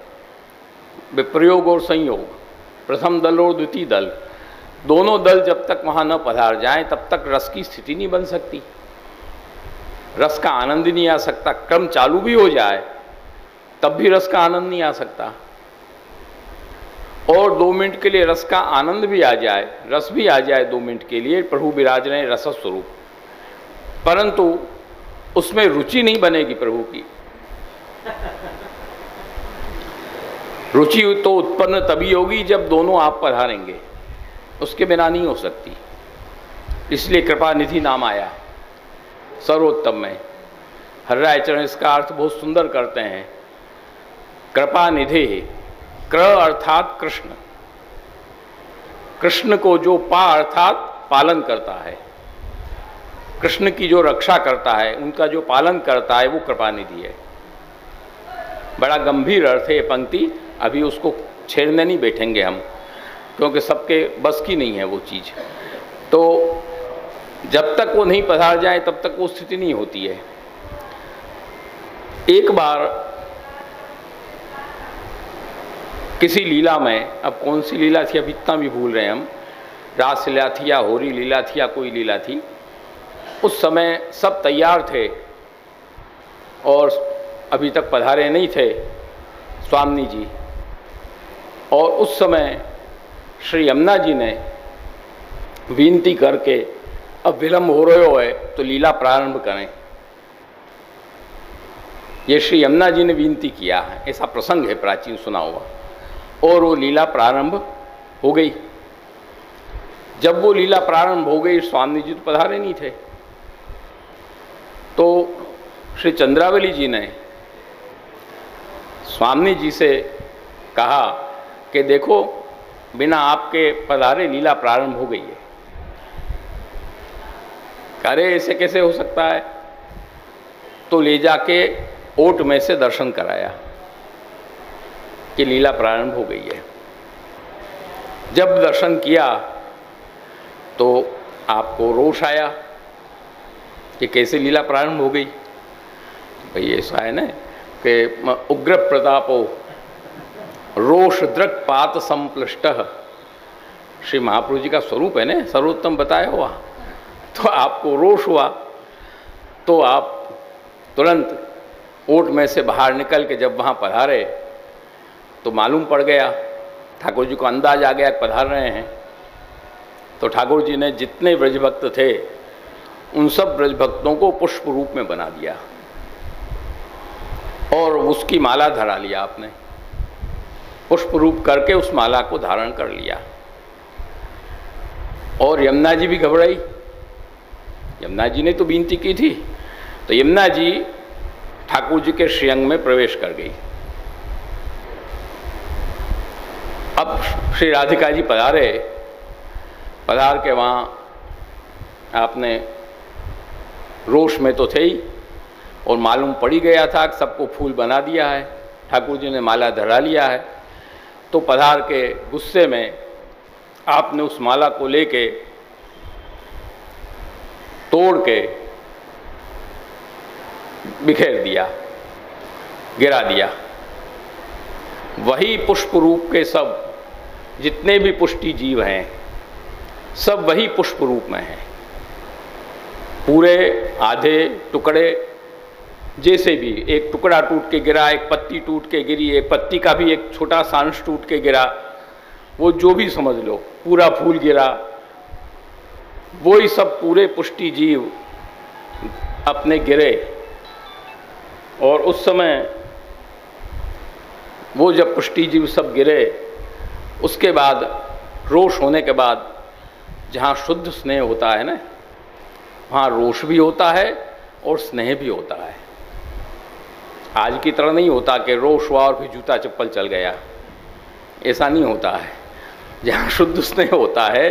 Speaker 2: विप्रयोग और संयोग, प्रथम दल और द्वितीय दल, दोनों दल जब तक वहाँ न पधार जाएं तब तक रस की स्थिति नहीं बन सकती, रस का आनंद नहीं आ सकता। क्रम चालू भी हो जाए तब भी रस का आनंद नहीं आ सकता, और 2 मिनट के लिए रस का आनंद भी आ जाए, रस भी आ जाए 2 मिनट के लिए, प्रभु विराज रहे रस स्वरूप, परंतु उसमें रुचि नहीं बनेगी प्रभु की। रुचि तो उत्पन्न तभी होगी जब दोनों आप पधारेंगे, उसके बिना नहीं हो सकती। इसलिए कृपा निधि नाम आया सर्वोत्तम में। हरिराय चरण इसका अर्थ बहुत सुंदर करते हैं, कृपा निधि, क्र अर्थात कृष्ण, कृष्ण को जो पा अर्थात पालन करता है, कृष्ण की जो रक्षा करता है, उनका जो पालन करता है, वो कृपा निधि है। बड़ा गंभीर अर्थ है ये पंक्ति, अभी उसको छेड़ने नहीं बैठेंगे हम, क्योंकि सबके बस की नहीं है वो चीज़। तो जब तक वो नहीं पधार जाए तब तक वो स्थिति नहीं होती है। एक बार किसी लीला में, अब कौन सी लीला थी अभी इतना भी भूल रहे हैं हम, रास लीला थी या होरी लीला थी या कोई लीला थी, उस समय सब तैयार थे और अभी तक पधारे नहीं थे स्वामी जी, और उस समय श्री यमुना जी ने विनती करके अब विलम्ब हो रहे हो है तो लीला प्रारंभ करें, ये श्री यमुना जी ने विनती किया है। ऐसा प्रसंग है प्राचीन सुना हुआ, और वो लीला प्रारंभ हो गई। जब वो लीला प्रारंभ हो गई, स्वामी जी तो पधारे नहीं थे, तो श्री चंद्रावली जी ने स्वामी जी से कहा कि देखो, बिना आपके पधारे लीला प्रारंभ हो गई है। अरे ऐसे कैसे हो सकता है? तो ले जाके ओट में से दर्शन कराया कि लीला प्रारंभ हो गई है। जब दर्शन किया तो आपको रोष आया कि कैसे लीला प्रारंभ हो गई। भाई ऐसा है ना कि उग्र प्रतापो रोष दृक्पात संप्लष्ट, श्री महाप्रभु जी का स्वरूप है ना, सर्वोत्तम बताया हुआ। तो आपको रोष हुआ तो आप तुरंत ओट में से बाहर निकल के जब वहाँ पधारे तो मालूम पड़ गया, ठाकुर जी को अंदाज आ गया पधार रहे हैं। तो ठाकुर जी ने जितने ब्रजभक्त थे उन सब ब्रजभक्तों को पुष्प रूप में बना दिया और उसकी माला धरा लिया आपने, पुष्प रूप करके उस माला को धारण कर लिया। और यमुना जी भी घबराई, यमुना जी ने तो विनती की थी, तो यमुना जी ठाकुर जी के श्रीअंग में प्रवेश कर गई। अब श्री राधिका जी पधारे, पधार के वहाँ आपने रोष में तो थे ही, और मालूम पड़ी गया था कि सबको फूल बना दिया है, ठाकुर जी ने माला धरा लिया है। तो पधार के गुस्से में आपने उस माला को लेके तोड़ के बिखेर दिया, गिरा दिया। वही पुष्प रूप के सब जितने भी पुष्टि जीव हैं सब वही पुष्प रूप में हैं। पूरे आधे टुकड़े जैसे भी एक टुकड़ा टूट के गिरा, एक पत्ती टूट के गिरी, एक पत्ती का भी एक छोटा सा अंश टूट के गिरा, वो जो भी समझ लो, पूरा फूल गिरा, वो ही सब पूरे पुष्टि जीव अपने गिरे। और उस समय वो जब पुष्टि जीव सब गिरे, उसके बाद रोष होने के बाद जहाँ शुद्ध स्नेह होता है ना, वहाँ रोष भी होता है और स्नेह भी होता है। आज की तरह नहीं होता कि रोष हुआ और फिर जूता चप्पल चल गया, ऐसा नहीं होता है। जहाँ शुद्ध स्नेह होता है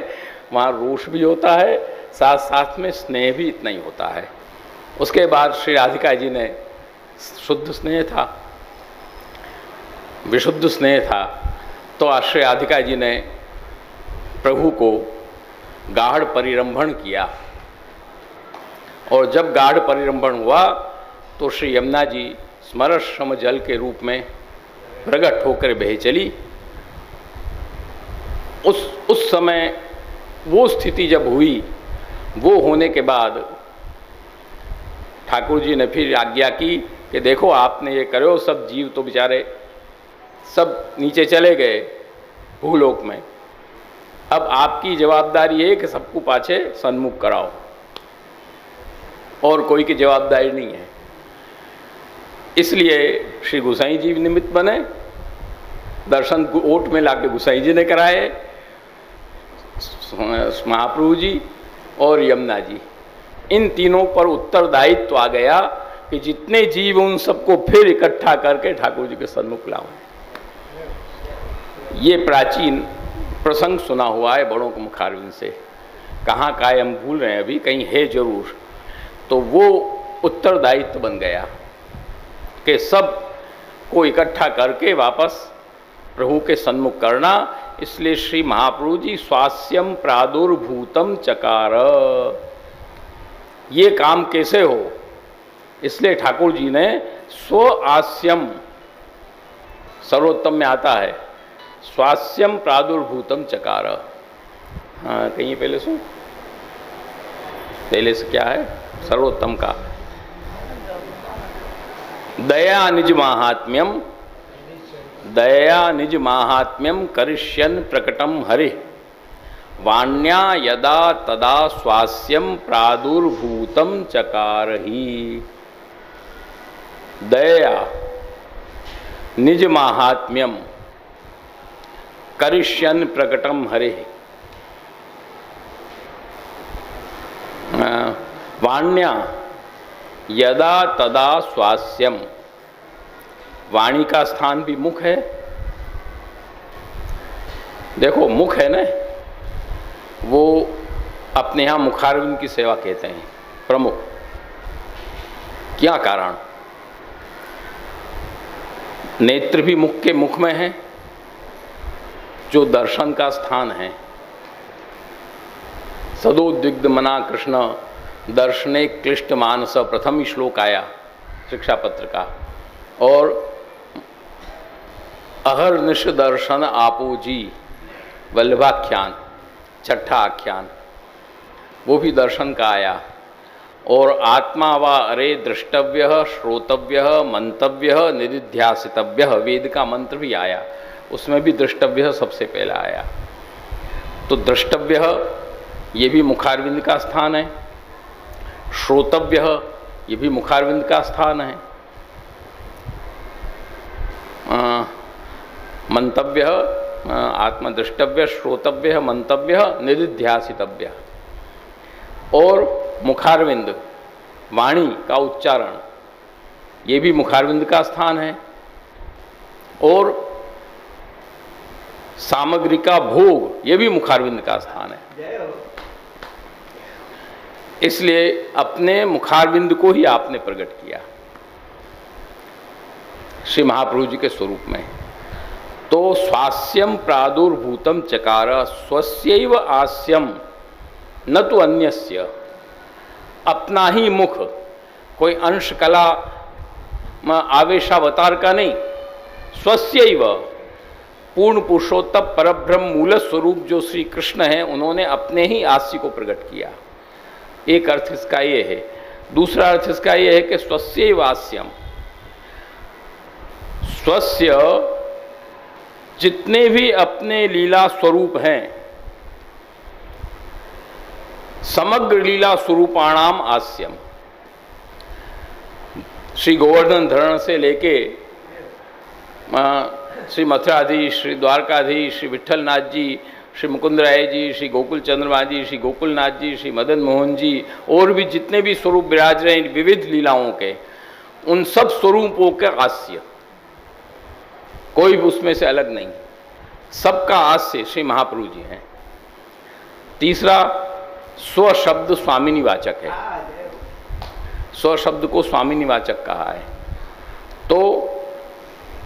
Speaker 2: वहाँ रोष भी होता है, साथ साथ में स्नेह भी इतना ही होता है। उसके बाद श्री राधिका जी ने, शुद्ध स्नेह था, विशुद्ध स्नेह था, तो श्री राधिका जी ने प्रभु को गाढ़ परिरंभण किया। और जब गाढ़ परिरंभण हुआ तो श्री यमुना जी स्मरश्रम जल के रूप में प्रकट होकर बह चली। उस समय वो स्थिति जब हुई, वो होने के बाद ठाकुर जी ने फिर आज्ञा की कि देखो आपने ये करो, सब जीव तो बेचारे सब नीचे चले गए भूलोक में, अब आपकी जवाबदारी है कि सबको पाछे सन्मुख कराओ, और कोई की जवाबदारी नहीं है। इसलिए श्री गोसाई जी निमित्त बने, दर्शन ओट में लाके गोसाई जी ने कराए, महाप्रभु जी और यमुना जी, इन तीनों पर उत्तरदायित्व आ गया कि जितने जीव उन सबको फिर इकट्ठा करके ठाकुर जी के सन्मुख लाओ। ये प्राचीन प्रसंग सुना हुआ है बड़ों के मुखारविंद से, कहाँ का है हम भूल रहे हैं, अभी कहीं है जरूर। तो वो उत्तरदायित्व बन गया कि सब को इकट्ठा करके वापस प्रभु के सन्मुख करना। इसलिए श्री महाप्रभु जी स्वास्यम प्रादुर्भूतम चकार, ये काम कैसे हो, इसलिए ठाकुर जी ने स्व आस्यम, सर्वोत्तम में आता है, स्वास्यम प्रादुर्भूतम चकार। हाँ, कहीं पहले सुन, पहले से क्या है सर्वोत्तम का, दया निज माहात्म्यम, दया निज माहात्म्यम करिष्यन् प्रकटम हरि, वाण्या यदा तदा स्वास्यम प्रादुर्भूतम चकारहि। दया निज माहात्म्यम करिष्यन् प्रकटम हरि, वाण्या यदा तदा स्वास्यम। वाणी का स्थान भी मुख है। देखो मुख है ना, वो अपने यहाँ मुखारविंद की सेवा कहते हैं प्रमुख। क्या कारण? नेत्र भी मुख के मुख में है, जो दर्शन का स्थान है। सदोद्विग्ध मना कृष्ण दर्शने क्लिष्ट मानस, प्रथम ही श्लोक आया शिक्षा पत्र का। और अहर्निश दर्शन आपो जी वल्लभाख्यान, छठा आख्यान, वो भी दर्शन का आया। और आत्मा वा अरे द्रष्टव्य श्रोतव्य मंतव्य निदिध्यासितव्य, वेद का मंत्र भी आया, उसमें भी दृष्टव्य सबसे पहला आया। तो द्रष्टव्य ये भी मुखारविंद का स्थान है, श्रोतव्य ये भी मुखारविंद का स्थान है, मंतव्य आत्मदृष्टव्य श्रोतव्य मंतव्य निदिध्यासितव्य। और मुखारविंद वाणी का उच्चारण, ये भी मुखारविंद का स्थान है। और सामग्री का भोग, ये भी मुखारविंद का स्थान है। इसलिए अपने मुखारविंद को ही आपने प्रकट किया श्री महाप्रभु जी के स्वरूप में। तो स्वास्यम प्रादुर्भूतम चकार, स्वस्यैव आस्यम न तो अन्यस्य। अपना ही मुख, कोई अंश कला आवेशावतार का नहीं, स्वस्यैव पूर्ण पुरुषोत्तम परब्रह्म मूल स्वरूप जो श्री कृष्ण हैं, उन्होंने अपने ही आस्य को प्रकट किया। एक अर्थ इसका ये है। दूसरा अर्थ इसका यह है कि स्वस्य वास्यम, स्वस्य जितने भी अपने लीला स्वरूप हैं, समग्र लीला स्वरूपाणाम आस्यम, श्री गोवर्धन धरण से लेके श्री मथुराधीश, श्री द्वारकाधीश, श्री विट्ठलनाथ जी, श्री मुकुंद राय जी, श्री गोकुल चंद्रमा जी, श्री गोकुलनाथ जी, श्री मदन मोहन जी, और भी जितने भी स्वरूप विराज रहे हैं विविध लीलाओं के, उन सब स्वरूपों के हास्य, कोई भी उसमें से अलग नहीं, सबका हास्य श्री महाप्रभु जी हैं। तीसरा, स्व शब्द स्वामिनी वाचक है, स्व शब्द को स्वामिनी वाचक कहा है। तो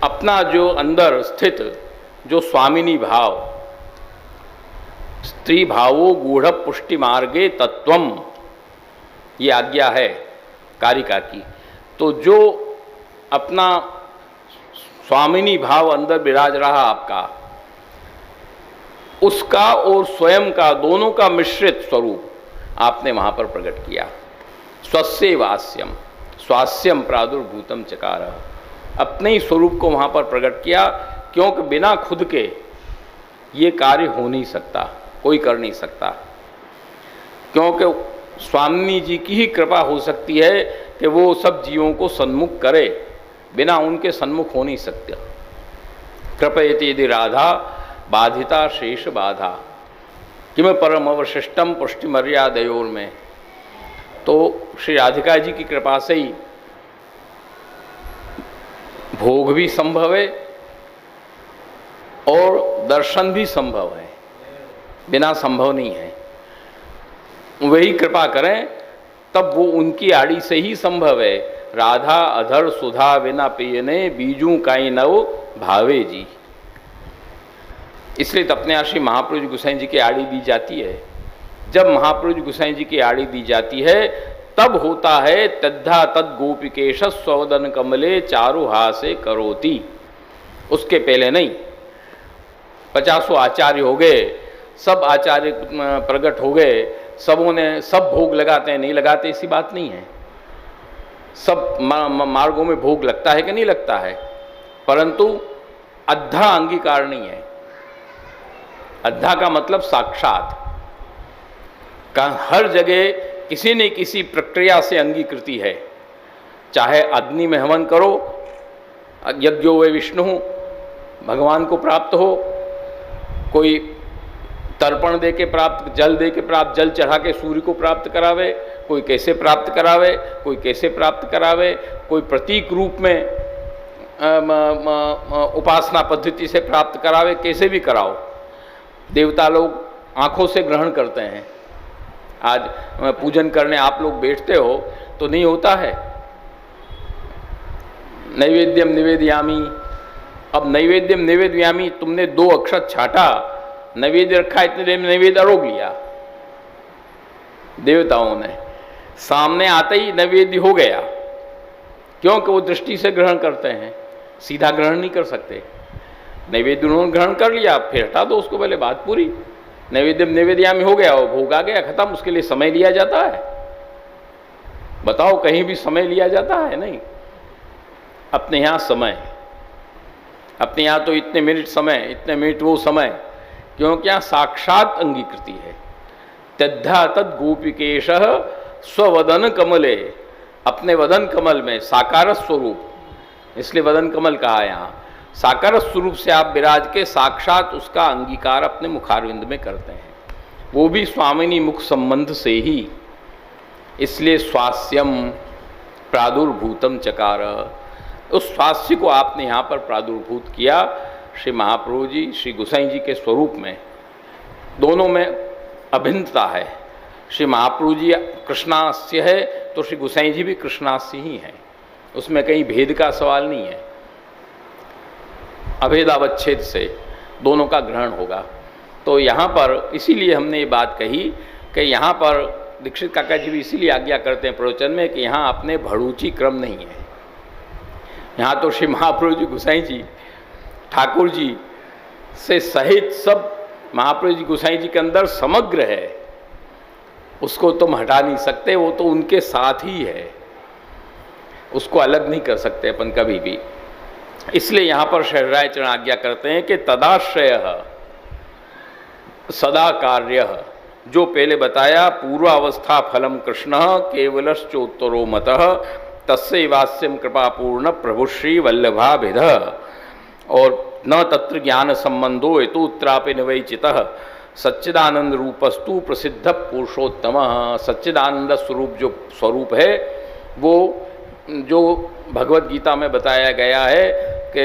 Speaker 2: अपना जो अंदर स्थित जो स्वामिनी भाव, स्त्री भावो गूढ़ पुष्टि मार्गे तत्वम, ये आज्ञा है कारिका की। तो जो अपना स्वामिनी भाव अंदर विराज रहा आपका, उसका और स्वयं का दोनों का मिश्रित स्वरूप आपने वहां पर प्रकट किया। स्वस्य वास्यम, स्वास्यम प्रादुर्भूतम चकार, अपने ही स्वरूप को वहां पर प्रकट किया, क्योंकि बिना खुद के ये कार्य हो नहीं सकता, कोई कर नहीं सकता, क्योंकि स्वामी जी की ही कृपा हो सकती है कि वो सब जीवों को सन्मुख करे, बिना उनके सन्मुख हो नहीं सकते। कृपयति यदि राधा बाधिता शेष बाधा, किम परम अवशिष्टम पुष्टि मर्यादयोर में। तो श्री राधिका जी की कृपा से ही भोग भी संभव है और दर्शन भी संभव है, बिना संभव नहीं है। वही कृपा करें तब वो उनकी आड़ी से ही संभव है। राधा अधर सुधा बिना पियने बीजू काई नव भावे जी। इसलिए तो अपने श्री महाप्रभु जी गोसाई जी की आड़ी दी जाती है। जब महाप्रभु जी गोसाई जी की आड़ी दी जाती है तब होता है तद्धा तद गोपिकेश स्वदन कमले चारु हासे करोति, उसके पहले नहीं। 50 आचार्य हो गए, सब आचार्य प्रकट हो गए, सबों ने सब भोग लगाते हैं, नहीं लगाते ऐसी बात नहीं है। सब मार्गों में भोग लगता है कि नहीं लगता है, परंतु अद्धा अंगीकार नहीं है। अद्धा का मतलब साक्षात का हर जगह किसी न किसी प्रक्रिया से अंगीकृति है। चाहे अग्नि में हवन करो, यज्ञो वे विष्णु भगवान को प्राप्त हो, कोई तर्पण दे के प्राप्त, जल दे के प्राप्त, जल चढ़ा के सूर्य को प्राप्त करावे, कोई कैसे प्राप्त करावे, कोई कैसे प्राप्त करावे, कोई प्रतीक रूप में उपासना पद्धति से प्राप्त करावे, कैसे भी कराओ। देवता लोग आँखों से ग्रहण करते हैं। आज पूजन करने आप लोग बैठते हो तो नहीं होता है नैवेद्यम निवेदयामी। अब नैवेद्यम निवेदयामी, तुमने 2 अक्षर छाटा, नैवेद्य रखा, इतने देर में नैवेद्य आरोग लिया देवताओं ने, सामने आते ही नैवेद्य हो गया, क्योंकि वो दृष्टि से ग्रहण करते हैं, सीधा ग्रहण नहीं कर सकते। नैवेद्य उन्होंने ग्रहण कर लिया, फिर हटा दो उसको, पहले बात पूरी। नैवेद्यम निवेदयामी हो गया, वो भोग आ गया, खत्म। उसके लिए समय लिया जाता है? बताओ, कहीं भी समय लिया जाता है? नहीं। अपने यहाँ समय, अपने यहाँ तो इतने मिनट समय, इतने मिनट वो समय, क्योंकि यहाँ साक्षात अंगीकृति है। तद्धा तद गोपिकेश स्ववदन कमले, अपने वदन कमल में साकार स्वरूप, इसलिए वदन कमल कहा यहाँ। साकार स्वरूप से आप विराज के साक्षात उसका अंगीकार अपने मुखारविंद में करते हैं, वो भी स्वामिनी मुख संबंध से ही। इसलिए स्वास्यम प्रादुर्भूतम चकार, उस स्वास्थ्य को आपने यहाँ पर प्रादुर्भूत किया श्री महाप्रभु जी, श्री गोसाई जी के स्वरूप में। दोनों में अभिन्नता है। श्री महाप्रभु जी कृष्णास्य है तो श्री गोसाई जी भी कृष्णास्य ही हैं, उसमें कहीं भेद का सवाल नहीं है। अभेदावच्छेद से दोनों का ग्रहण होगा। तो यहाँ पर इसीलिए हमने ये बात कही कि यहाँ पर दीक्षित काका जी भी इसीलिए आज्ञा करते हैं प्रवचन में कि यहाँ अपने भड़ूची क्रम नहीं है। यहाँ तो श्री महाप्रभु जी गोसाई जी ठाकुर जी से सहित सब महाप्रभु जी गोसाई जी के अंदर समग्र है। उसको तुम हटा नहीं सकते, वो तो उनके साथ ही है, उसको अलग नहीं कर सकते अपन कभी भी। इसलिए यहाँ पर शरीरायचरण आज्ञा करते हैं कि तदाश्रय सदा कार्य, जो पहले बताया पूर्वावस्था फलम कृष्ण केवलश्चोत्तरो मतः तस्यैवास्यं कृपापूर्ण प्रभुश्री वल्लभाभिध, और न तत्र ज्ञान संबंधो हेतु उत्तरापि निवैचितः सच्चिदानंद रूपस्तु प्रसिद्ध पुरुषोत्तम। सच्चिदानंद स्वरूप जो स्वरूप है वो जो भगवत गीता में बताया गया है कि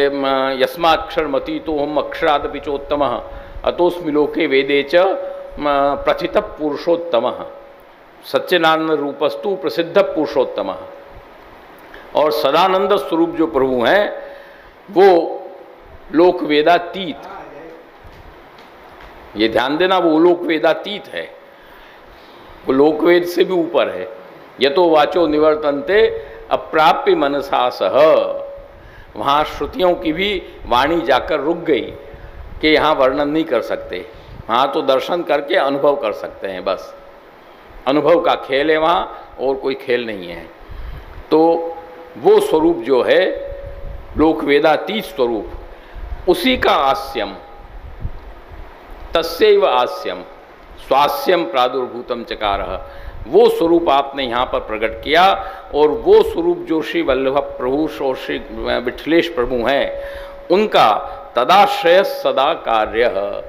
Speaker 2: यस्माक्षरमती तो हम अक्षरादपि चोत्तम अतोस्मि लोके वेदे च प्रथित पुरुषोत्तम। सच्चिदानंद रूपस्तु प्रसिद्ध पुरुषोत्तम। और सदानंद स्वरूप जो प्रभु हैं वो लोक वेदातीत, ये ध्यान देना, वो लोक वेदातीत है, वो लोक वेद से भी ऊपर है। यतो वाचो निवर्तन्ते अप्राप्य मनसा सह, वहाँ श्रुतियों की भी वाणी जाकर रुक गई कि यहाँ वर्णन नहीं कर सकते, वहाँ तो दर्शन करके अनुभव कर सकते हैं, बस अनुभव का खेल है वहाँ, और कोई खेल नहीं है। तो वो स्वरूप जो है लोक वेदातीत स्वरूप, उसी का आस्यम, तस्यैव आस्यम स्वास्यम प्रादुर्भूतम चकारः, वो स्वरूप आपने यहाँ पर प्रकट किया। और वो स्वरूप जो श्री वल्लभ प्रभु और श्री विठलेश प्रभु हैं उनका तदाश्रय सदा कार्य,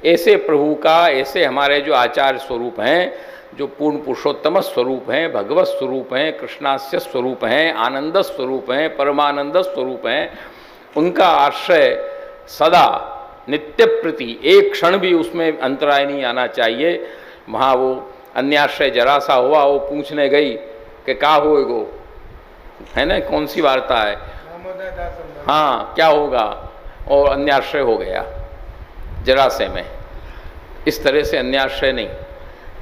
Speaker 2: ऐसे प्रभु का, ऐसे हमारे जो आचार्य स्वरूप हैं, जो पूर्ण पुरुषोत्तम स्वरूप हैं, भगवत स्वरूप हैं, कृष्णास्य स्वरूप हैं, आनंद स्वरूप हैं, परमानंद स्वरूप हैं, उनका आश्रय सदा नित्य प्रति, एक क्षण भी उसमें अंतराय नहीं आना चाहिए। वहाँ वो अन्याश्रय जरा सा हुआ, वो पूछने गई कि क्या होएगो, है ना, कौन सी वार्ता है, हाँ क्या होगा, और अन्याश्रय हो गया जरासे में। इस तरह से अन्याश्रय नहीं,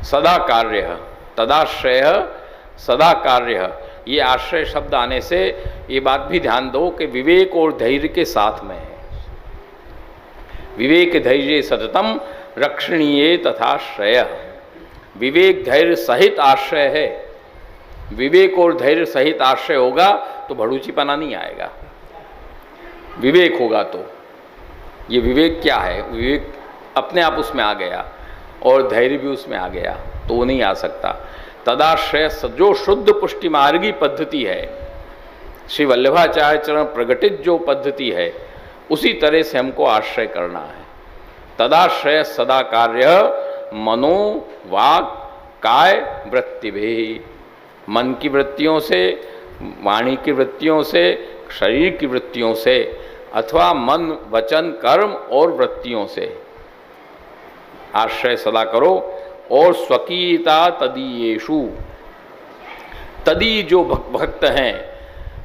Speaker 2: सदा कार्य, तदाश्रय सदा कार्य। ये आश्रय शब्द आने से ये बात भी ध्यान दो कि विवेक और धैर्य के साथ में है। विवेक धैर्य सततम रक्षणीय तथाश्रय, विवेक धैर्य सहित आश्रय है। विवेक और धैर्य सहित आश्रय होगा तो भड़ूचीपना नहीं आएगा, विवेक होगा तो। ये विवेक क्या है, विवेक अपने आप उसमें आ गया और धैर्य भी उसमें आ गया, तो वो नहीं आ सकता। तदाश्रय जो शुद्ध पुष्टि मार्गी पद्धति है, श्री वल्लभाचार्य चरण प्रगटित जो पद्धति है, उसी तरह से हमको आश्रय करना है। तदाश्रय सदा कार्य मनो वाक काय वृत्ति भी, मन की वृत्तियों से, वाणी की वृत्तियों से, शरीर की वृत्तियों से, अथवा मन वचन कर्म और वृत्तियों से आश्रय सदा करो। और स्वकीयता तदीयेषु, तदी जो भक्त हैं,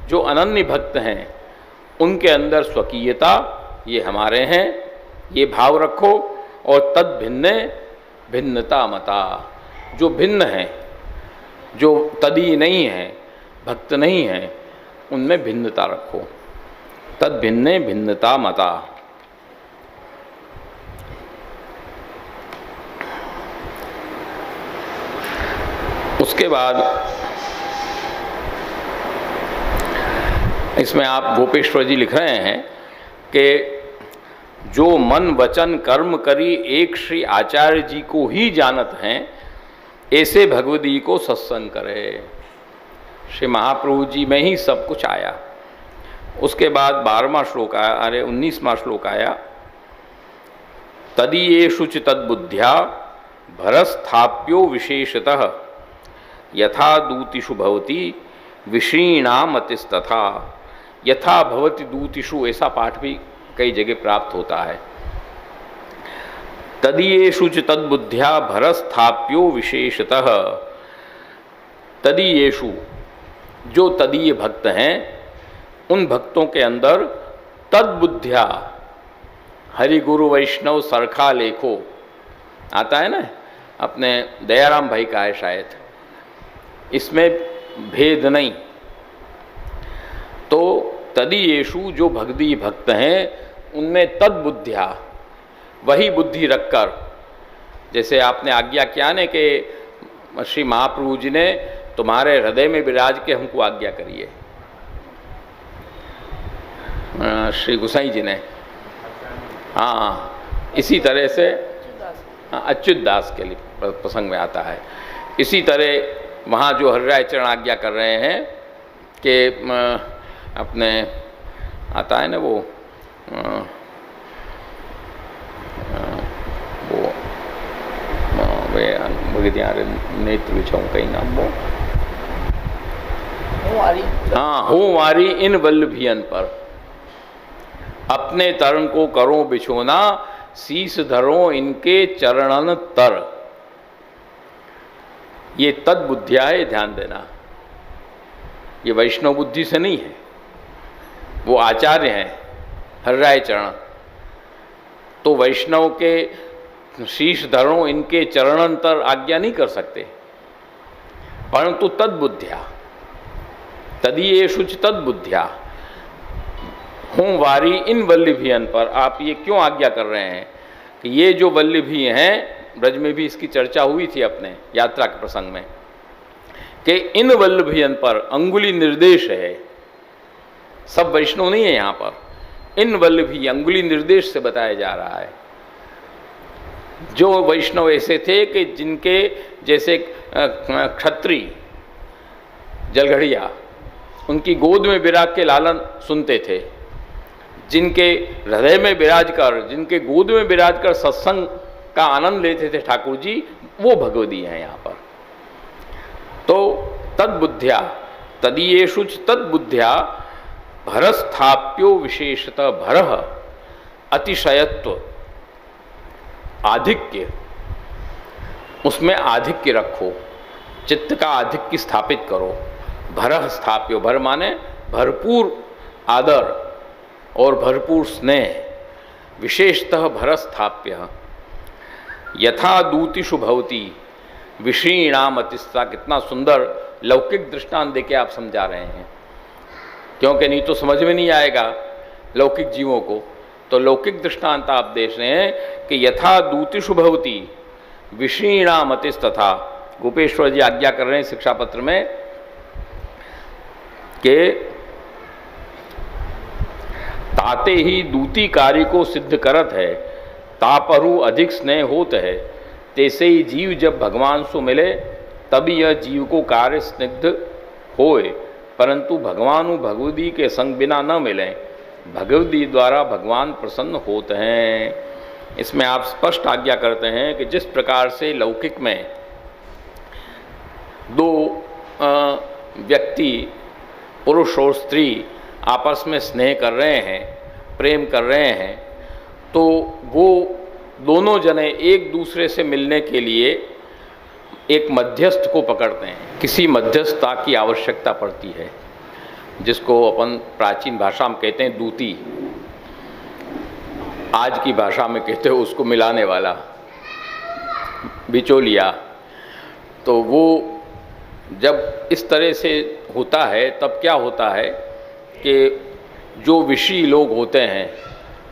Speaker 2: जो अनन्य भक्त हैं, उनके अंदर स्वकीयता, ये हमारे हैं, ये भाव रखो। और तद भिन्न भिन्नता मता, जो भिन्न हैं, जो तदी नहीं हैं, भक्त नहीं हैं, उनमें भिन्नता रखो। तद भिन्न भिन्नता मता। उसके बाद इसमें आप गोपेश्वर जी लिख रहे हैं कि जो मन वचन कर्म करी एक श्री आचार्य जी को ही जानत हैं, ऐसे भगवदी को सत्संग करे। श्री महाप्रभु जी में ही सब कुछ आया। उसके बाद 12वां श्लोक आया, अरे 19वां श्लोक आया, तदीयेषु च तद्बुद्ध्या भरस्थाप्यो विशेषतः यथा दूतिषु भवति विषीणामतिस्तथा। यथा भवति दूतिषु, ऐसा पाठ भी कई जगह प्राप्त होता है। तदीयेषु च तद्बुद्ध्या भरस्थाप्यो विशेषतः। तदीयेषु, जो तदीय भक्त हैं, उन भक्तों के अंदर तद्बुद्ध्या, हरि गुरु वैष्णव सरखा लेखो आता है ना, अपने दयाराम भाई का है शायद, इसमें भेद नहीं। तो तदीयेषु, जो भगदी भक्त हैं, उनमें तद्बुद्ध्या, वही बुद्धि रखकर, जैसे आपने आज्ञा किया ने कि श्री महाप्रभु जी ने तुम्हारे हृदय में विराज के हमको आज्ञा करी है। श्री गोसाई जी ने, हाँ, इसी तरह से अच्युत दास के लिए प्रसंग में आता है। इसी तरह वहाँ जो हरिराय चरण आज्ञा कर रहे हैं कि अपने आता है ना वो नेत्र बिछाऊँ कहीं नाम वो, हाँ, हूँ वारी इन वल्लभियन पर, अपने तरण को करो बिछोना, शीस धरो इनके चरणन तर। ये तद बुद्धिया है, ध्यान देना, ये वैष्णव बुद्धि से नहीं है। वो आचार्य हैं हरिराय चरण, तो वैष्णव के शीश धरो इनके चरणंतर आज्ञा नहीं कर सकते, परंतु तद बुद्धिया, तदीयेषु च तद बुद्धिया, हूँ वारी इन वल्लभियन पर। आप ये क्यों आज्ञा कर रहे हैं कि ये जो वल्लभी हैं, ब्रज में भी इसकी चर्चा हुई थी अपने यात्रा के प्रसंग में, कि इन वल्लभियन पर अंगुली निर्देश है, सब वैष्णव नहीं है यहाँ पर, इन वल्लभी अंगुली निर्देश से बताया जा रहा है। जो वैष्णव ऐसे थे कि जिनके जैसे क्षत्रिय जलघड़िया उनकी गोद में विराज के लालन सुनते थे, जिनके हृदय में विराज कर, जिनके गोद में विराज कर सत्संग का आनंद लेते थे ठाकुर जी, वो भगवदी हैं यहाँ पर। तो तद्बुद्ध्या, तदीयेषु च तद्बुद्ध्या भरस्थाप्यो विशेषतः, भरः अतिशयत्व, आधिक्य, उसमें आधिक्य रखो, चित्त का आधिक्य स्थापित करो। भरः स्थाप्यो, भर माने भरपूर आदर और भरपूर स्नेह, विशेषतः भरस्थाप्य, यथा दूतिषु भवति विषीणाम अतिस्था। कितना सुंदर लौकिक दृष्टांत देके आप समझा रहे हैं, क्योंकि नहीं तो समझ में नहीं आएगा लौकिक जीवों को। तो लौकिक दृष्टांत आप देख रहे हैं कि यथा दूतिषु भवति विषीणाम अतिस्तथा। गोपेश्वर जी आज्ञा कर रहे हैं शिक्षा पत्र में कि ताते ही दूती कार्य को सिद्ध करत है, तापरु अधिक स्नेह होत है, तैसे ही जीव जब भगवान से मिले तभी यह जीव को कार्य स्निग्ध होए, परंतु भगवानु भगवदी के संग बिना न मिले, भगवदी द्वारा भगवान प्रसन्न होते हैं। इसमें आप स्पष्ट आज्ञा करते हैं कि जिस प्रकार से लौकिक में दो व्यक्ति, पुरुष और स्त्री आपस में स्नेह कर रहे हैं, प्रेम कर रहे हैं, तो वो दोनों जने एक दूसरे से मिलने के लिए एक मध्यस्थ को पकड़ते हैं। किसी मध्यस्थता की आवश्यकता पड़ती है, जिसको अपन प्राचीन भाषा में कहते हैं दूती, आज की भाषा में कहते हैं उसको मिलाने वाला, बिचौलिया। तो वो जब इस तरह से होता है तब क्या होता है कि जो विषयी लोग होते हैं,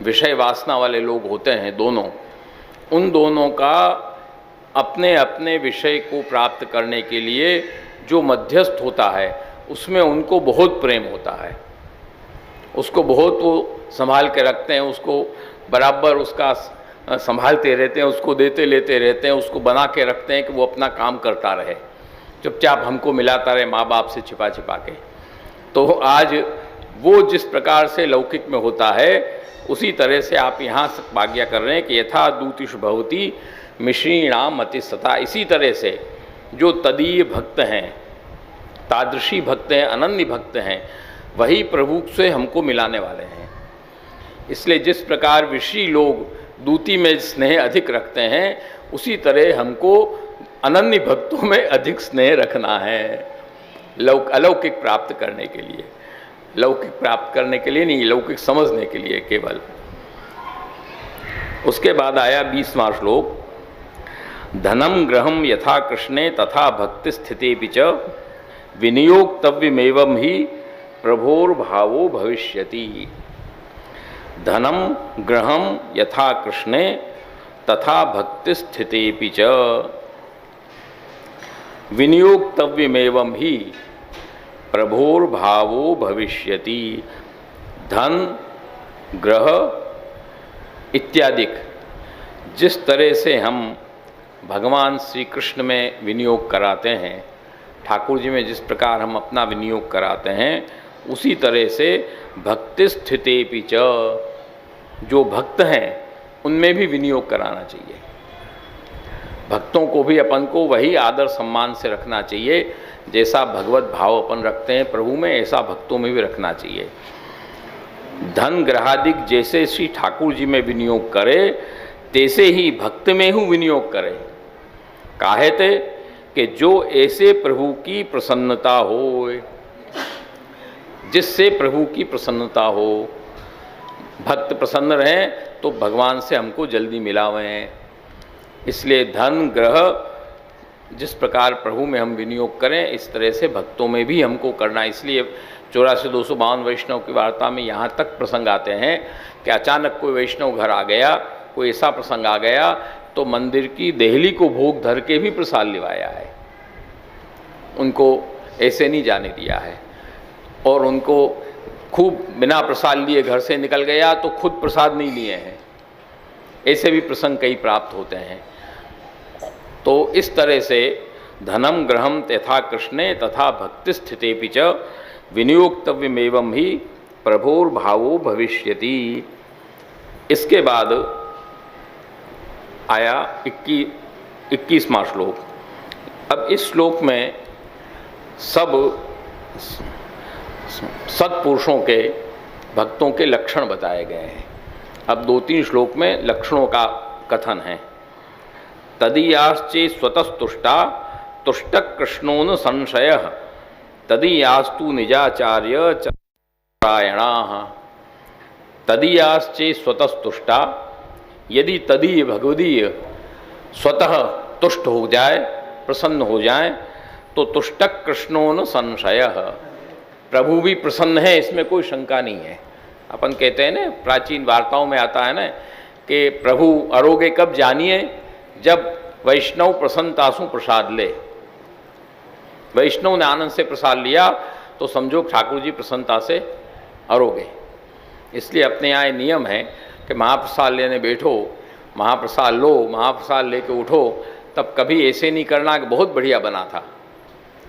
Speaker 2: विषय वासना वाले लोग होते हैं दोनों, उन दोनों का अपने अपने विषय को प्राप्त करने के लिए जो मध्यस्थ होता है उसमें उनको बहुत प्रेम होता है, उसको बहुत वो संभाल के रखते हैं, उसको बराबर उसका संभालते रहते हैं, उसको देते लेते रहते हैं, उसको बना के रखते हैं कि वो अपना काम करता रहे, चुपचाप हमको मिलाता रहे माँ बाप से छिपा छिपा के। तो आज वो जिस प्रकार से लौकिक में होता है उसी तरह से आप यहाँ आज्ञा कर रहे हैं कि यथा दूतिषु भवति मिश्रीणाम अतिस्तथा। इसी तरह से जो तदीय भक्त हैं, तादृशी भक्त हैं, अनन्य भक्त हैं, वही प्रभु से हमको मिलाने वाले हैं। इसलिए जिस प्रकार विषयी लोग दूती में स्नेह अधिक रखते हैं, उसी तरह हमको अनन्य भक्तों में अधिक स्नेह रखना है, अलौकिक प्राप्त करने के लिए, लौकिक प्राप्त करने के लिए नहीं, लौकिक समझने के लिए केवल। उसके बाद आया 20वां श्लोक, धनम ग्रहम यथा कृष्णे तथा भक्ति स्थिति च विनियोक्तव्यमेवं ही प्रभोर्भावो भविष्यति। धनम ग्रहम यथा कृष्णे तथा भक्ति स्थिति च। विनियोक्तव्यमेवं ही प्रभोर्भावो भविष्यति। धन, ग्रह इत्यादि जिस तरह से हम भगवान श्री कृष्ण में विनियोग कराते हैं, ठाकुर जी में जिस प्रकार हम अपना विनियोग कराते हैं, उसी तरह से भक्ति स्थितेपि च, जो भक्त हैं उनमें भी विनियोग कराना चाहिए। भक्तों को भी अपन को वही आदर सम्मान से रखना चाहिए, जैसा भगवत भाव अपन रखते हैं प्रभु में, ऐसा भक्तों में भी रखना चाहिए। धन ग्रहादिक जैसे श्री ठाकुर जी में विनियोग करे, तैसे ही भक्त में ही विनियोग करे। काहे ते कि जो ऐसे प्रभु की प्रसन्नता हो, जिससे प्रभु की प्रसन्नता हो, भक्त प्रसन्न रहें तो भगवान से हमको जल्दी मिलावें। इसलिए धन ग्रह जिस प्रकार प्रभु में हम विनियोग करें, इस तरह से भक्तों में भी हमको करना। इसलिए 84-252 वैष्णव की वार्ता में यहाँ तक प्रसंग आते हैं कि अचानक कोई वैष्णव घर आ गया, कोई ऐसा प्रसंग आ गया तो मंदिर की देहली को भोग धर के भी प्रसाद लिवाया है, उनको ऐसे नहीं जाने दिया है। और उनको खूब बिना प्रसाद लिए घर से निकल गया तो खुद प्रसाद नहीं लिए हैं, ऐसे भी प्रसंग कई प्राप्त होते हैं। तो इस तरह से धनम ग्रहम तथा कृष्णे तथा भक्ति स्थितेपि च विनियोक्तव्यमेवं ही प्रभोर्भावो भविष्यति। इसके बाद आया 21वां श्लोक। अब इस श्लोक में सब सत्पुरुषों के भक्तों के लक्षण बताए गए हैं। अब 2-3 श्लोक में लक्षणों का कथन है। तदीयाश्चे स्वतस्तुष्टा तुष्टः कृष्णो न संशयः तदीयास्तु निजाचार्य परायणाः। तदीयाश्चे स्वतस्तुष्टा, यदि तदीय भगवदीय स्वतः तुष्ट हो जाए, प्रसन्न हो जाए, तो तुष्टः कृष्णो न संशयः, प्रभु भी प्रसन्न है, इसमें कोई शंका नहीं है। अपन कहते हैं ना, प्राचीन वार्ताओं में आता है ना कि प्रभु अरोगे कब जानिए, जब वैष्णव प्रसन्नतासु प्रसाद ले। वैष्णव ने आनंद से प्रसाद लिया तो समझो ठाकुर जी प्रसन्नता से अरोगे। इसलिए अपने यहाँ नियम है कि महाप्रसाद लेने बैठो, महाप्रसाद लो, महाप्रसाद लेके उठो, तब कभी ऐसे नहीं करना कि बहुत बढ़िया बना था,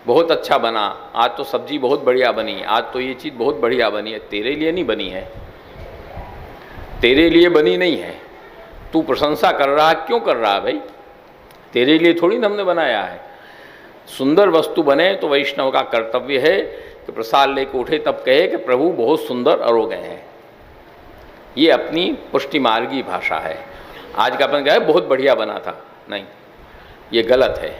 Speaker 2: बहुत अच्छा बना, आज तो सब्जी बहुत बढ़िया बनी, आज तो ये चीज़ बहुत बढ़िया बनी है। तेरे लिए नहीं बनी है, तेरे लिए बनी नहीं है। तू प्रशंसा कर रहा है, क्यों कर रहा है भाई? तेरे लिए थोड़ी ना हमने बनाया है। सुंदर वस्तु बने तो वैष्णव का कर्तव्य है कि प्रसाद लेके उठे तब कहे कि प्रभु बहुत सुंदर अरोगे हैं। ये अपनी पुष्टि मार्गी भाषा है। आज का अपन कहे बहुत बढ़िया बना था, नहीं, ये गलत है,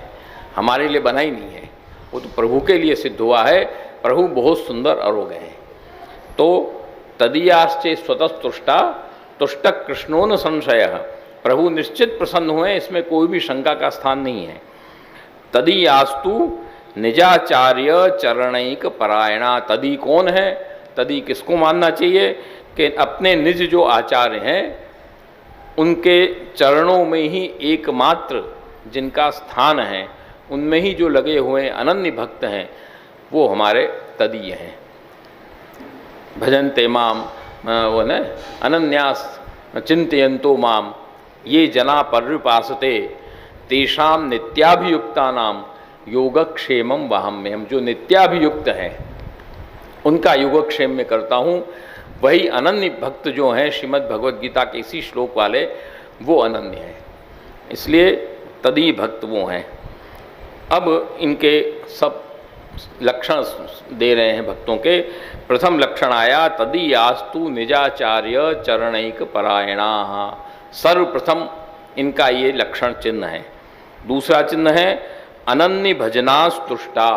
Speaker 2: हमारे लिए बना ही नहीं है, वो तो प्रभु के लिए सिद्ध हुआ है, प्रभु बहुत सुंदर अरोगे हैं। तो तदीयाश्चे स्वतस्तुष्टा तुष्टः कृष्णो न संशयः, प्रभु निश्चित प्रसन्न हुए, इसमें कोई भी शंका का स्थान नहीं है। तदीयास्तु निजाचार्य चरणैक परायणा, तदी कौन है? तदी किसको मानना चाहिए? कि अपने निज जो आचार्य हैं उनके चरणों में ही एकमात्र जिनका स्थान है, उनमें ही जो लगे हुए अनन्य भक्त हैं, वो हमारे तदीय हैं। भजन्ते माम, वो न अनन्यास चिंतयन्तो माम, ये जना पर्युपासते तेषाम नित्याभियुक्तानाम योगक्षेमम वहाम्यहम्। जो नित्याभियुक्त हैं उनका योगक्षेम में करता हूँ। वही अनन्य भक्त जो हैं, श्रीमद् भगवद गीता के इसी श्लोक वाले, वो अनन्य हैं, इसलिए तदी भक्त वो हैं। अब इनके सब लक्षण दे रहे हैं भक्तों के। प्रथम लक्षण आया तदीयास्तु निजाचार्य चरणैक परायणाः, सर्वप्रथम इनका ये लक्षण चिन्ह है। दूसरा चिन्ह है अनन्य भजनास्तुष्टा,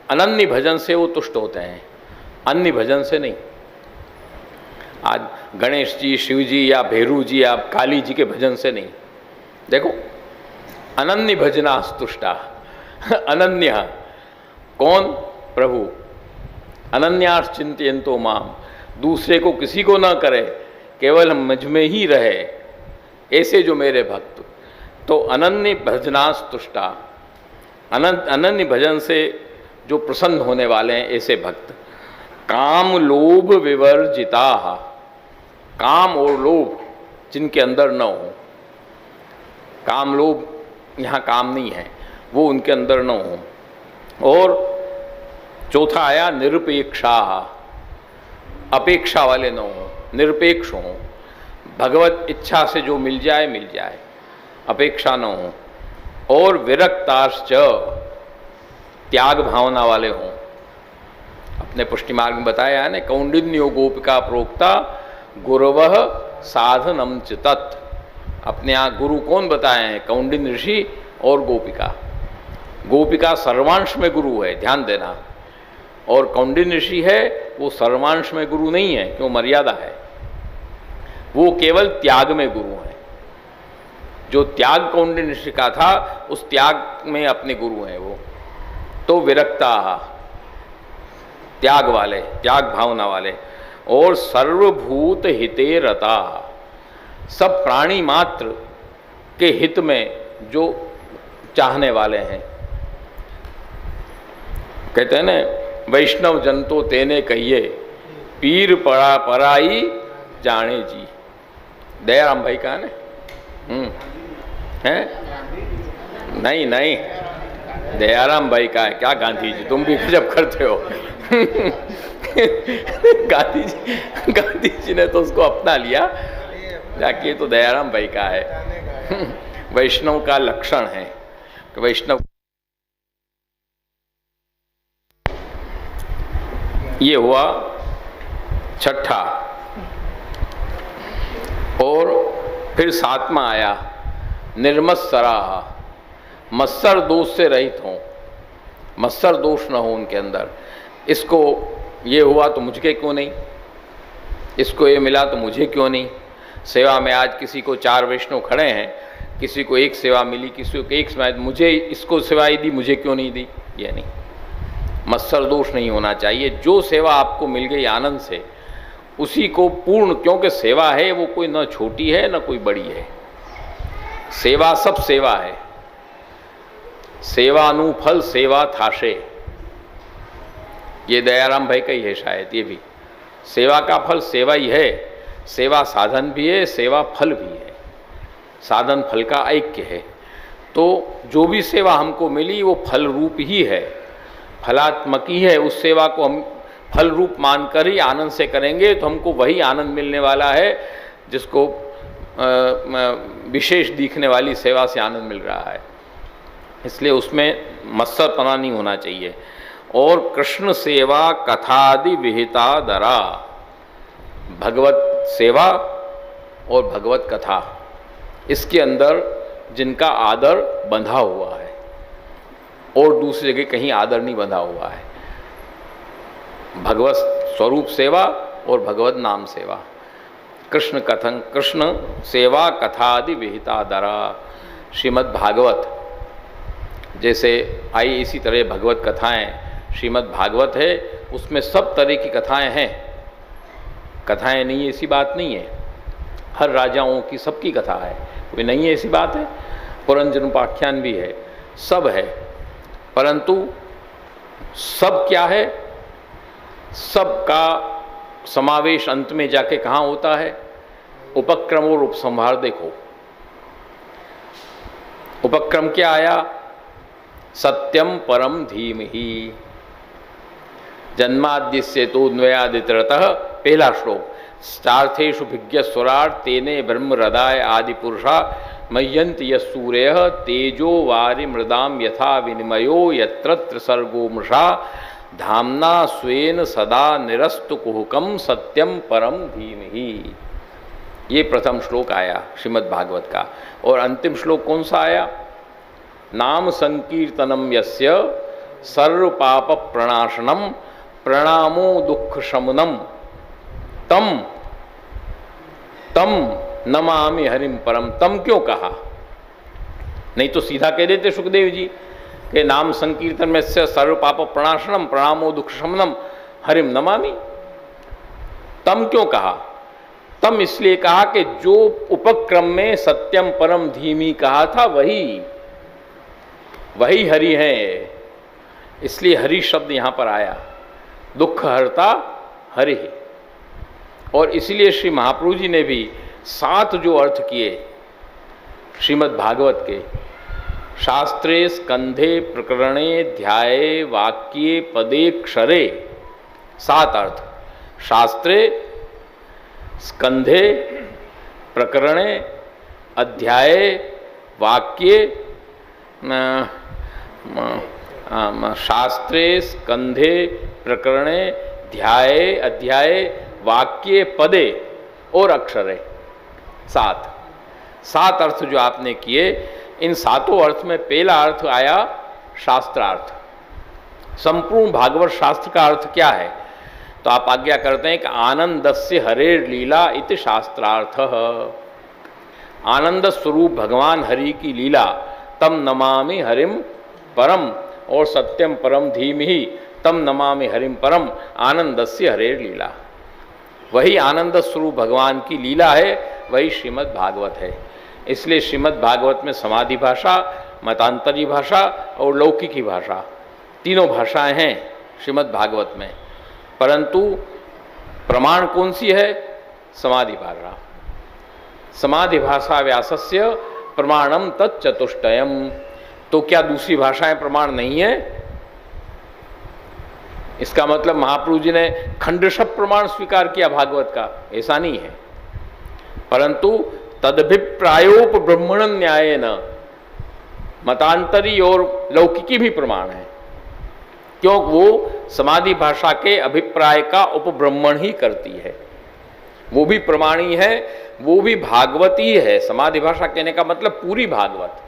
Speaker 2: अनन्य भजन से वो तुष्ट होते हैं, अन्य भजन से नहीं। आज गणेश जी, शिव जी या भैरू जी या काली जी के भजन से नहीं। देखो, अनन्य भजनास्तुष्टा, अनन्य कौन? प्रभु। अनन्यास चिंतयन्तो माम, दूसरे को किसी को ना करे, केवल मुझ में ही रहे, ऐसे जो मेरे भक्त। तो अनन्य भजनास्तुष्टा, अनन्य भजन से जो प्रसन्न होने वाले हैं ऐसे भक्त। काम लोभ विवर्जिता, काम और लोभ जिनके अंदर न हो, काम लोभ यहाँ काम नहीं है, वो उनके अंदर न हो। और चौथा आया निरपेक्षा, अपेक्षा वाले न हो, निरपेक्ष हों, भगवत इच्छा से जो मिल जाए मिल जाए, अपेक्षा न हो। और विरक्ताश्च, त्याग भावना वाले हों। अपने पुष्टि मार्ग में बताया है ना, कौंडिन्यो गोपिका प्रोक्ता गुरवः साधनम च तत्। अपने यहाँ गुरु कौन बताए हैं? कौंडिन्य ऋषि और गोपिका। गोपिका सर्वांश में गुरु है, ध्यान देना। और कौंडिन्य ऋषि है वो सर्वांश में गुरु नहीं है, क्यों? मर्यादा है। वो केवल त्याग में गुरु हैं। जो त्याग कौंडिन्य ऋषि का था, उस त्याग में अपने गुरु हैं वो। तो विरक्ता, त्याग वाले, त्याग भावना वाले। और सर्वभूत हिते रता, सब प्राणी मात्र के हित में जो चाहने वाले हैं। कहते हैं ना, वैष्णव जन तो तेने कहिए, पीर पड़ा पराई जाने जी। दयाराम भाई का है ना? हैं? नहीं नहीं, दयाराम भाई का है। क्या गांधी जी, तुम भी गजब करते हो। गांधी जी ने तो उसको अपना लिया, जाके ये तो दयाराम भाई का है। वैष्णव का लक्षण है कि वैष्णव, ये हुआ छठा। और फिर सातवां आया निर्मत्सराः, मत्सर दोष से रहित हों, मत्सर दोष न हो उनके अंदर। इसको ये हुआ तो मुझे क्यों नहीं, इसको ये मिला तो मुझे क्यों नहीं। सेवा में आज किसी को 4 वैष्णव खड़े हैं, किसी को 1 सेवा मिली, किसी को 1 सेवा, मुझे इसको सेवाएं दी, मुझे क्यों नहीं दी, ये नहीं। मत्सर दोष नहीं होना चाहिए। जो सेवा आपको मिल गई आनंद से, उसी को पूर्ण, क्योंकि सेवा है वो कोई न छोटी है न कोई बड़ी है। सेवा सब सेवा है। सेवानुफल सेवा थाशे, ये दयाराम भाई का ही है शायद। ये भी सेवा का फल सेवा ही है। सेवा साधन भी है, सेवा फल भी है। साधन फल का ऐक्य है। तो जो भी सेवा हमको मिली वो फल रूप ही है, फलात्मक ही है। उस सेवा को हम फल रूप मानकर ही आनंद से करेंगे तो हमको वही आनंद मिलने वाला है जिसको विशेष दिखने वाली सेवा से आनंद मिल रहा है। इसलिए उसमें मत्सरपना नहीं होना चाहिए। और कृष्ण सेवा कथादि विहिता दरा, भगवत सेवा और भगवत कथा, इसके अंदर जिनका आदर बंधा हुआ है और दूसरी जगह कहीं आदर नहीं बंधा हुआ है। भगवत स्वरूप सेवा और भगवत नाम सेवा, कृष्ण कथन, कृष्ण सेवा कथादि विहिता दरा। श्रीमद् भागवत जैसे आई, इसी तरह भगवत कथाएं, श्रीमद् भागवत है उसमें सब तरह की कथाएं हैं। कथाएं नहीं है ऐसी बात नहीं है, हर राजाओं की सबकी कथा है, कोई नहीं है ऐसी बात है। पुरंजन उपाख्यान भी है, सब है। परंतु सब क्या है, सबका समावेश अंत में जाके कहाँ होता है? उपक्रम और उपसंहार देखो। उपक्रम क्या आया? सत्यम परम धीमहि जन्माद्यस्य तो न्वयादितरतः, पहला श्लोक। चार्थेषु भिज्ञस्वराट तेने ब्रह्म हृदय आदि पुरुषा मह्यन्ति यस्सूरयः तेजो वारि मृदाम यथा विनिमयो यत्र सर्गो मृषा धाम्ना स्वेन सदा निरस्तु कुहुकम सत्यम परम धीमहि। ये प्रथम श्लोक आया श्रीमद् भागवत का। और अंतिम श्लोक कौन सा आया? नाम संकीर्तनम यस्य सर्व पाप प्रणाशनम प्रणामो दुख शमनम तम तम नमामि हरिम परम। तम क्यों कहा? नहीं तो सीधा कह देते सुखदेव जी कि नाम संकीर्तन में से सर्व पाप प्रणाशनम प्रणामो दुख शमनम हरिम नमामि। तम क्यों कहा? तम इसलिए कहा कि जो उपक्रम में सत्यम परम धीमी कहा था वही। वही हरि हैं, इसलिए हरि शब्द यहाँ पर आया, दुख हरता हरि। और इसीलिए श्री महाप्रभु जी ने भी 7 जो अर्थ किए श्रीमद् भागवत के, शास्त्रे स्कंधे प्रकरणे ध्याये वाक्ये पदे क्षरे, 7 अर्थ। शास्त्रे स्कंधे प्रकरणे अध्याये वाक्ये, शास्त्रे स्कंधे प्रकरणे ध्याये अध्याये वाक्ये पदे और अक्षरे, 7 अर्थ जो आपने किए। इन 7 अर्थ में पहला अर्थ आया शास्त्रार्थ। संपूर्ण भागवत शास्त्र का अर्थ क्या है? तो आप आज्ञा करते हैं कि आनंदस्य हरेर लीला इति शास्त्रार्थ। आनंद स्वरूप भगवान हरि की लीला, तम नमामि हरिम परम, और सत्यम परम धीमहि तम नमामि हरिम परम, आनंदस्य हरेर लीला। वही आनंद स्वरूप भगवान की लीला है, वही श्रीमद् भागवत है। इसलिए श्रीमद् भागवत में समाधि भाषा, मतांतरी भाषा और लौकिकी भाषा, तीनों भाषाएं हैं श्रीमद् भागवत में। परंतु प्रमाण कौन सी है? समाधि भाषा। समाधि भाषा व्यासस्य प्रमाणम तच्चतुष्टयम। तो क्या दूसरी भाषाएं प्रमाण नहीं है? इसका मतलब महाप्रभु जी ने खंडशः प्रमाण स्वीकार किया भागवत का, ऐसा नहीं है। परंतु तदभिप्रायोपब्रह्मण न्याय न, मतांतरी और लौकिकी भी प्रमाण है, क्योंकि वो समाधि भाषा के अभिप्राय का उपब्रह्मण ही करती है। वो भी प्रमाणी है, वो भी भागवती है। समाधि भाषा कहने का मतलब पूरी भागवत।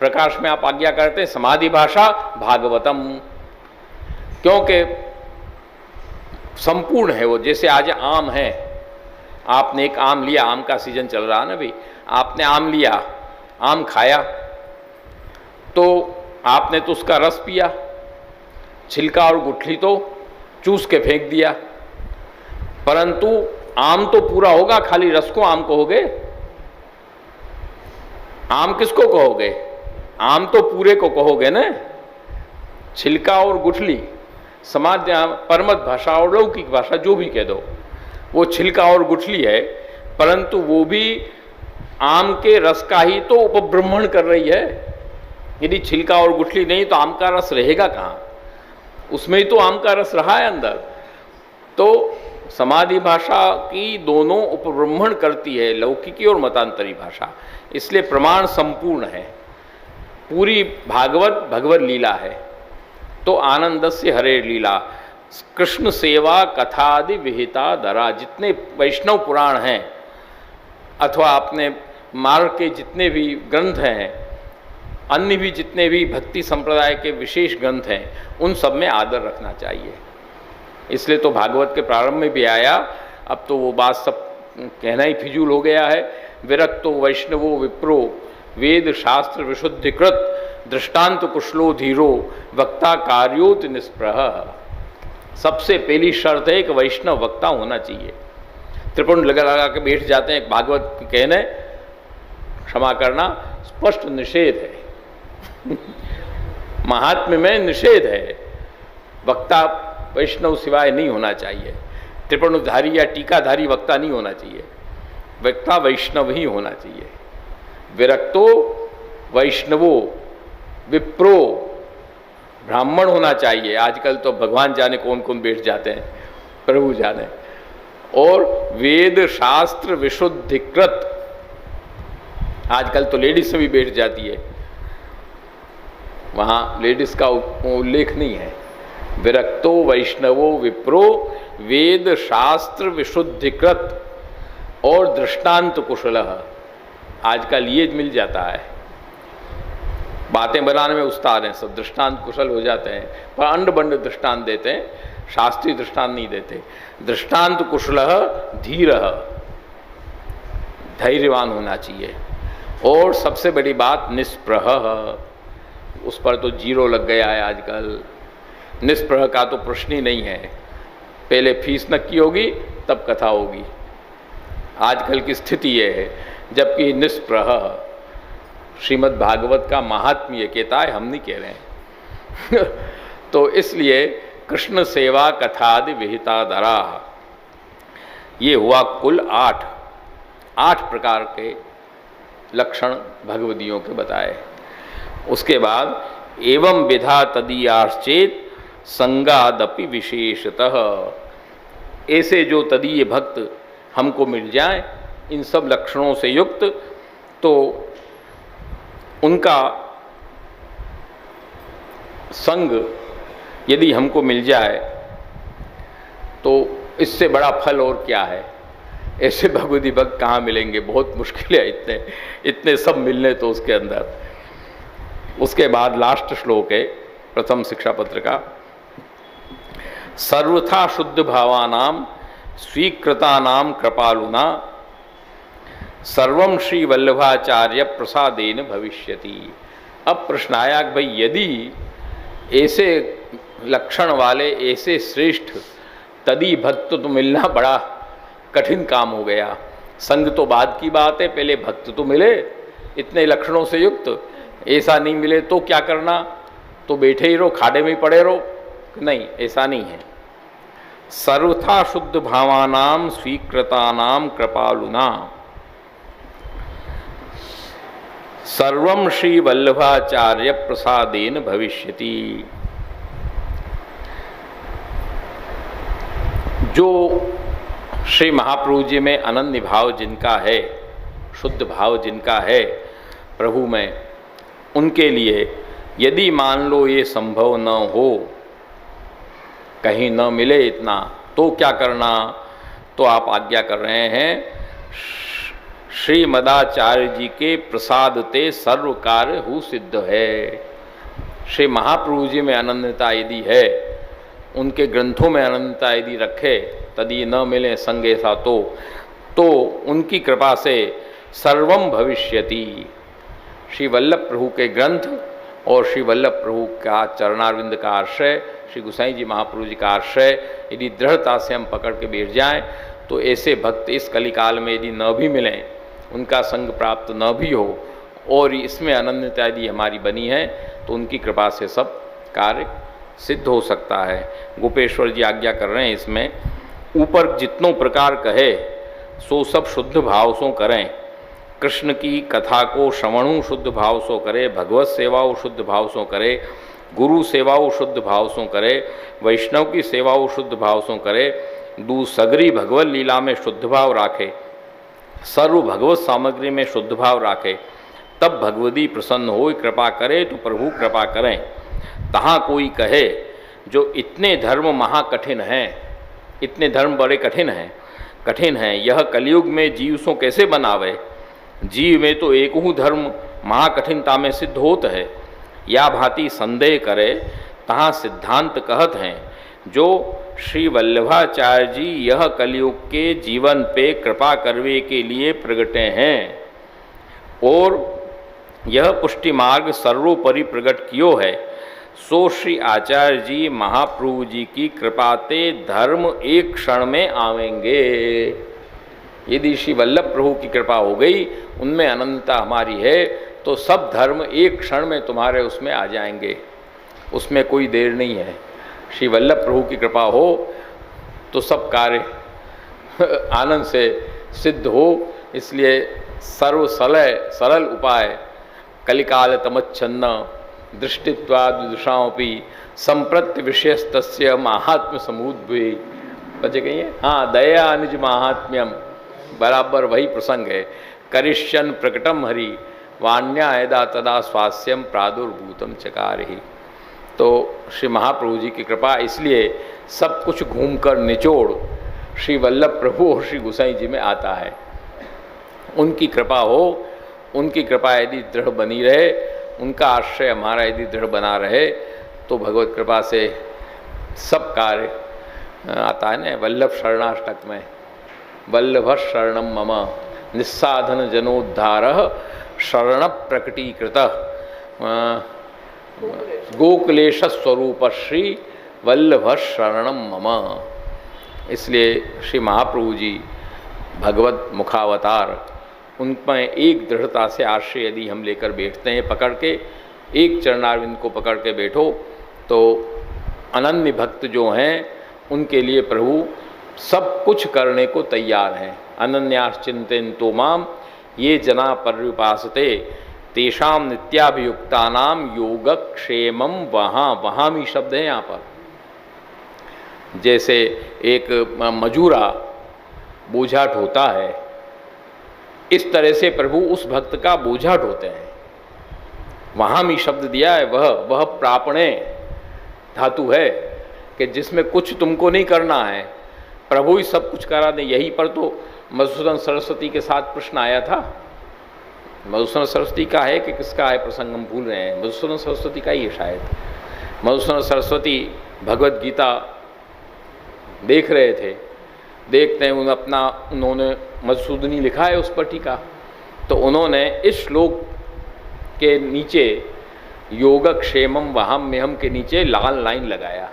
Speaker 2: प्रकाश में आप आज्ञा करते हैं समाधि भाषा भागवतम, क्योंकि संपूर्ण है वो। जैसे आज आम है, आपने एक आम लिया, आम का सीजन चल रहा है ना भाई, आपने आम लिया, आम खाया, तो आपने तो उसका रस पिया, छिलका और गुठली तो चूस के फेंक दिया। परंतु आम तो पूरा होगा, खाली रस को आम कहोगे? आम किसको कहोगे? आम तो पूरे को कहोगे ना। छिलका और गुठली, समाज परमत भाषा और लौकिक भाषा जो भी कह दो, वो छिलका और गुठली है, परंतु वो भी आम के रस का ही तो उपब्रह्मण कर रही है। यदि छिलका और गुठली नहीं तो आम का रस रहेगा कहाँ? उसमें ही तो आम का रस रहा है अंदर। तो समाधि भाषा की दोनों उपब्रह्मण करती है, लौकिकी और मतांतरी भाषा। इसलिए प्रमाण संपूर्ण है, पूरी भागवत भगवत लीला है। तो आनंदस्य हरे लीला, कृष्ण सेवा कथादि विहिता दरा, जितने वैष्णव पुराण हैं अथवा अपने मार्ग के जितने भी ग्रंथ हैं, अन्य भी जितने भी भक्ति संप्रदाय के विशेष ग्रंथ हैं, उन सब में आदर रखना चाहिए। इसलिए तो भागवत के प्रारंभ में भी आया। अब तो वो बात सब कहना ही फिजूल हो गया है। विरक्तो वैष्णवो विप्रो वेद शास्त्र विशुद्धिकृत दृष्टांत कुशलो धीरो वक्ता कार्योत निष्प्रह। सबसे पहली शर्त है कि वैष्णव वक्ता होना चाहिए। त्रिपुंड लगा के बैठ जाते हैं भागवत कहने, क्षमा करना, स्पष्ट निषेध है। महात्म्य में निषेध है। वक्ता वैष्णव सिवाय नहीं होना चाहिए। त्रिपुंडधारी या टीकाधारी वक्ता नहीं होना चाहिए। वक्ता वैष्णव ही होना चाहिए। विरक्तो वैष्णवो विप्रो ब्राह्मण होना चाहिए। आजकल तो भगवान जाने कौन कौन बैठ जाते हैं, प्रभु जाने। और वेद शास्त्र विशुद्धिकृत, आजकल तो लेडीज से भी बैठ जाती है, वहाँ लेडीज का उल्लेख नहीं है। विरक्तो वैष्णवो विप्रो वेद शास्त्र विशुद्धिकृत और दृष्टांत कुशलः, आजकल ये मिल जाता है। बातें बनाने में उस्ताद हैं सब, दृष्टांत कुशल हो जाते हैं, पर अंड बंड दृष्टांत देते हैं, शास्त्रीय दृष्टांत नहीं देते। दृष्टांत कुशलः धीरः, धैर्यवान होना चाहिए। और सबसे बड़ी बात निष्प्रह, उस पर तो जीरो लग गया है आजकल। निष्प्रह का तो प्रश्न ही नहीं है। पहले फीस नक्की होगी तब कथा होगी, आजकल की स्थिति ये है। जबकि निष्प्रह श्रीमद् भागवत का महात्म्य कहता है, हम नहीं कह रहे हैं। तो इसलिए कृष्ण सेवा कथादि विहिता धरा, ये हुआ कुल 8 प्रकार के लक्षण भगवदियों के बताए। उसके बाद एवं विधा तदीयाश्चेत संगादपि विशेषतः, ऐसे जो तदीय भक्त हमको मिल जाए इन सब लक्षणों से युक्त, तो उनका संग यदि हमको मिल जाए तो इससे बड़ा फल और क्या है। ऐसे भगवती भक्त कहाँ मिलेंगे, बहुत मुश्किल है इतने सब मिलने तो उसके अंदर। उसके बाद लास्ट श्लोक है प्रथम शिक्षा पत्र का, सर्वथा शुद्ध भावानाम स्वीकृतानाम कृपालुना सर्वं श्री वल्लभाचार्य प्रसादेन भविष्यति। अब प्रश्न आया कि भाई यदि ऐसे लक्षण वाले ऐसे श्रेष्ठ तदी भक्त तो मिलना बड़ा कठिन काम हो गया। संग तो बाद की बात है, पहले भक्त तो मिले इतने लक्षणों से युक्त, ऐसा नहीं मिले तो क्या करना, तो बैठे ही रहो, खाड़े में ही पड़े रहो। नहीं, ऐसा नहीं है। सर्वथा शुद्ध भावानाम स्वीकृतानाम कृपालुना सर्वं श्री वल्लभाचार्य प्रसादेन भविष्यति। जो श्री महाप्रभु जी में अनन्य भाव जिनका है, शुद्ध भाव जिनका है प्रभु में, उनके लिए यदि मान लो ये संभव न हो, कहीं न मिले इतना, तो क्या करना, तो आप आज्ञा कर रहे हैं श्री मदाचार्य जी के प्रसाद ते सर्व कार्य हु सिद्ध है। श्री महाप्रभु जी में अनन्यता यदि है, उनके ग्रंथों में अनन्यता यदि रखे, तदि न मिले संग ऐसा तो उनकी कृपा से सर्वम भविष्यति। श्री वल्लभ प्रभु के ग्रंथ और श्री वल्लभ प्रभु का चरणारविंद का आश्रय, श्री गोसाई जी महाप्रभु जी का आश्रय यदि दृढ़ता से हम पकड़ के बैठ जाएं, तो ऐसे भक्त इस कलिकाल में यदि न भी मिलें, उनका संग प्राप्त न भी हो, और इसमें अनन्यता यदि हमारी बनी है, तो उनकी कृपा से सब कार्य सिद्ध हो सकता है। गोपेश्वर जी आज्ञा कर रहे हैं इसमें, ऊपर जितनों प्रकार कहे सो सब शुद्ध भाव सो करें। कृष्ण की कथा को श्रवणु शुद्ध भाव सो करे, भगवत सेवाओं शुद्ध भाव सो करे, गुरु सेवाओं शुद्ध भाव सो करे, वैष्णव की सेवाओं शुद्ध भाव सो करे, दूसगरी भगवत लीला में शुद्ध भाव राखे, सर्व भगवत सामग्री में शुद्ध भाव राखे, तब भगवती प्रसन्न हो कृपा करे तो प्रभु कृपा करें। तहाँ कोई कहे जो इतने धर्म महाकठिन हैं, इतने धर्म बड़े कठिन हैं, यह कलयुग में जीव सो कैसे बनावे। जीव में तो एक ही धर्म महाकठिनता में सिद्ध होत है, या भांति संदेह करे, तहाँ सिद्धांत कहत हैं, जो श्री वल्लभाचार्य जी यह कलयुग के जीवन पे कृपा करवे के लिए प्रगटे हैं, और यह पुष्टि मार्ग सर्वोपरि प्रकट कियो है। सो श्री आचार्य जी महाप्रभु जी की कृपा ते धर्म एक क्षण में आवेंगे। यदि श्री वल्लभ प्रभु की कृपा हो गई, उनमें अनंतता हमारी है, तो सब धर्म एक क्षण में तुम्हारे उसमें आ जाएंगे, उसमें कोई देर नहीं है। श्री वल्लभ प्रभु की कृपा हो तो सब कार्य आनंद से सिद्ध हो। इसलिए सर्व सरल उपाय कलिकाल तमच्छन्न दृष्टित्वाद विदुषाओपि संप्रत्य विषयस्तस्य महात्म्य समूद्भवे। बचे कहिए, हाँ, दया निज महात्म्यम, बराबर वही प्रसंग है। करिष्यन प्रकटम हरि वाण्या यदा तदा स्वास्यम प्रादुर्भूतम चकारहि। तो श्री महाप्रभु जी की कृपा, इसलिए सब कुछ घूमकर निचोड़ श्री वल्लभ प्रभु और श्री गोसाई जी में आता है। उनकी कृपा हो, उनकी कृपा यदि दृढ़ बनी रहे, उनका आश्रय हमारा यदि दृढ़ बना रहे, तो भगवत कृपा से सब कार्य आता है ना। वल्लभ शरणाष्टक में वल्लभ शरणम मम निस्साधन जनोद्धार शरण प्रकटीकृत गोकुलेश स्वरूप श्री वल्लभ शरणम मम। इसलिए श्री महाप्रभु जी भगवत मुखावतार उनमें एक दृढ़ता से आश्रय यदि हम लेकर बैठते हैं, पकड़ के एक चरणारविंद को पकड़ के बैठो, तो अनन्य भक्त जो हैं उनके लिए प्रभु सब कुछ करने को तैयार हैं। अनन्याश्चिंतयन्तो माम ये जना पर्युपासते तेषाम नित्याभियुक्तानाम योगक्षेमम वहामी शब्द है यहाँ पर। जैसे एक मजूरा बोझा ढोता है, इस तरह से प्रभु उस भक्त का बोझा ढोते हैं। वहामी शब्द दिया है, वह प्रापणे धातु है कि जिसमें कुछ तुमको नहीं करना है, प्रभु ही सब कुछ करा दे। यहीं पर तो मधुसूदन सरस्वती के साथ प्रश्न आया था। मधुसूदन सरस्वती का है कि किसका है प्रसंग हम भूल रहे हैं, मधुसूदन सरस्वती का ही है शायद। मधुसूदन सरस्वती भगवत गीता देख रहे थे, देखते हैं उन्होंने मधुसूदनी लिखा है उस पर टीका, तो उन्होंने इस श्लोक के नीचे योगक्षेमम वहाम्यहम के नीचे लाल लाइन लगाया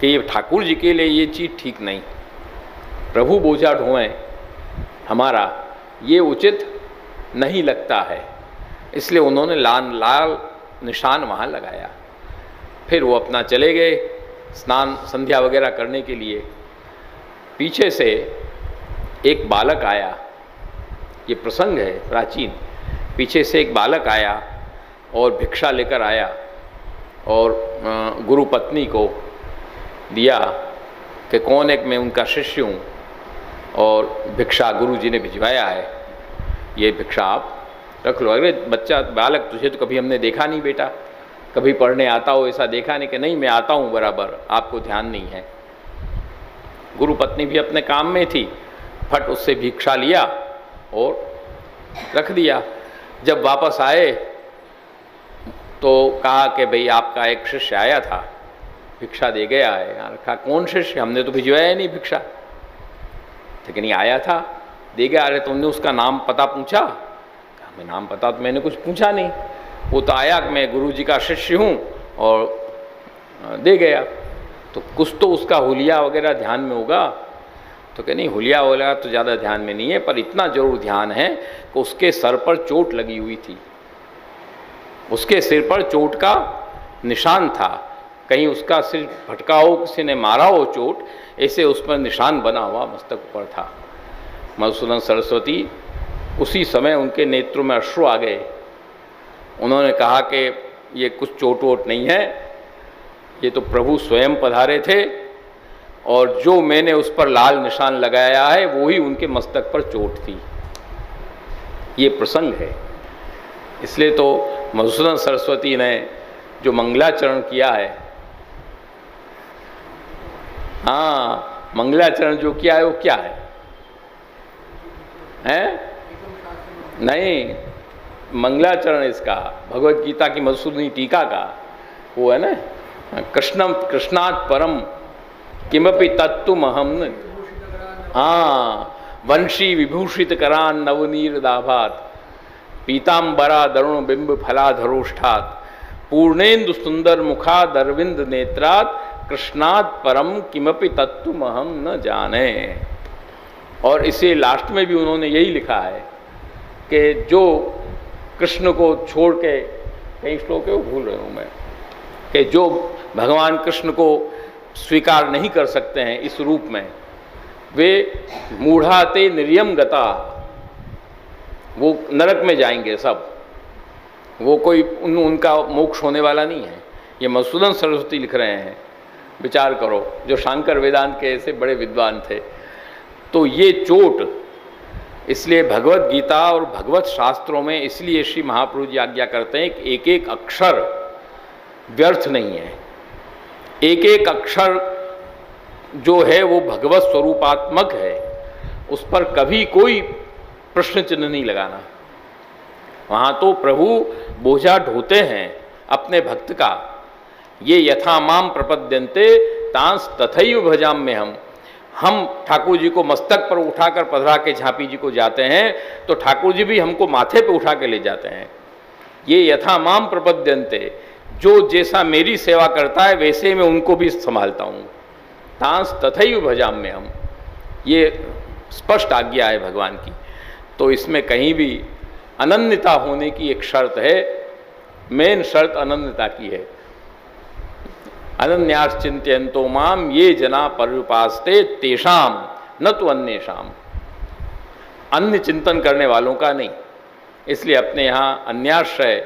Speaker 2: कि ये ठाकुर जी के लिए ये चीज़ ठीक नहीं, प्रभु बोझा ढोएं हमारा ये उचित नहीं लगता है, इसलिए उन्होंने लाल निशान वहाँ लगाया। फिर वो अपना चले गए स्नान संध्या वगैरह करने के लिए। पीछे से एक बालक आया, ये प्रसंग है प्राचीन। पीछे से एक बालक आया और भिक्षा लेकर आया और गुरु पत्नी को दिया कि कौन एक मैं उनका शिष्य हूँ और भिक्षा गुरु जी ने भिजवाया है, ये भिक्षा आप रख लो। अरे बच्चा बालक, तुझे तो कभी हमने देखा नहीं बेटा, कभी पढ़ने आता हो ऐसा देखा नहीं। कि नहीं मैं आता हूँ बराबर, आपको ध्यान नहीं है। गुरु पत्नी भी अपने काम में थी, फट उससे भिक्षा लिया और रख दिया। जब वापस आए तो कहा कि भाई आपका एक शिष्य आया था, भिक्षा दे गया है। यहाँ रखा, कौन शिष्य? हमने तो भिजवाया नहीं भिक्षा। ठीक नहीं, आया था दे गया। अरे तुमने उसका नाम पता पूछा? कहा मैं नाम पता तो मैंने कुछ पूछा नहीं, वो तो आया कि मैं गुरु जी का शिष्य हूँ और दे गया। तो कुछ तो उसका हुलिया वगैरह ध्यान में होगा। तो कह नहीं, हुलिया वगैरह तो ज़्यादा ध्यान में नहीं है, पर इतना जरूर ध्यान है कि उसके सर पर चोट लगी हुई थी, उसके सिर पर चोट का निशान था। कहीं उसका सिर भटका हो, किसी ने मारा हो चोट, ऐसे उस पर निशान बना हुआ मस्तक पर था। मधुसूदन सरस्वती उसी समय उनके नेत्रों में अश्रु आ गए। उन्होंने कहा कि ये कुछ चोट वोट नहीं है, ये तो प्रभु स्वयं पधारे थे और जो मैंने उस पर लाल निशान लगाया है वो ही उनके मस्तक पर चोट थी। ये प्रसंग है। इसलिए तो मधुसूदन सरस्वती ने जो मंगलाचरण किया है, हाँ मंगलाचरण जो किया है वो क्या है? नहीं, मंगलाचरण इसका भगवत गीता की मधुसूदनी टीका का वो है ना, कृष्णात् परम किमपि तत्तुमहं। हाँ, वंशी विभूषित करान नवनीरदाभात पीतांबरा दरुण बिंब फलाधरोष्ठात पूर्णेन्दु सुंदर मुखाद अरविंद नेत्रात कृष्णात् परम किमपि तत्तुमहं न जाने। और इसे लास्ट में भी उन्होंने यही लिखा है कि जो कृष्ण को छोड़ के, कई श्लोक है वो भूल रहा हूँ मैं, कि जो भगवान कृष्ण को स्वीकार नहीं कर सकते हैं इस रूप में, वे मूढ़ाते निर्यम गता, वो नरक में जाएंगे सब, वो कोई उनका मोक्ष होने वाला नहीं है। ये मधुसूदन सरस्वती लिख रहे हैं, विचार करो, जो शांकर वेदांत के ऐसे बड़े विद्वान थे। तो ये चोट, इसलिए भगवत गीता और भगवत शास्त्रों में इसलिए श्री महाप्रभु जी आज्ञा करते हैं कि एक एक अक्षर व्यर्थ नहीं है, एक एक अक्षर जो है वो भगवत स्वरूपात्मक है, उस पर कभी कोई प्रश्न चिन्ह नहीं लगाना। वहाँ तो प्रभु बोझा ढोते हैं अपने भक्त का। ये यथा माम प्रपद्यन्ते तांस तथैव भजाम्य हम ठाकुर जी को मस्तक पर उठाकर पधरा के झांपी जी को जाते हैं तो ठाकुर जी भी हमको माथे पे उठा के ले जाते हैं। ये यथा माम प्रपद्यन्ते, जो जैसा मेरी सेवा करता है वैसे मैं उनको भी संभालता हूँ। तांस तथैव भजाम्य ये स्पष्ट आज्ञा है भगवान की। तो इसमें कहीं भी अनन्यता होने की एक शर्त है, मेन शर्त अनन्यता की है। अनन्याश्चिंत्यन्तो माम ये जना पर्युपास्ते तेषाम न तो अन्येषाम, अन्य चिंतन करने वालों का नहीं। इसलिए अपने यहाँ अन्याश्रय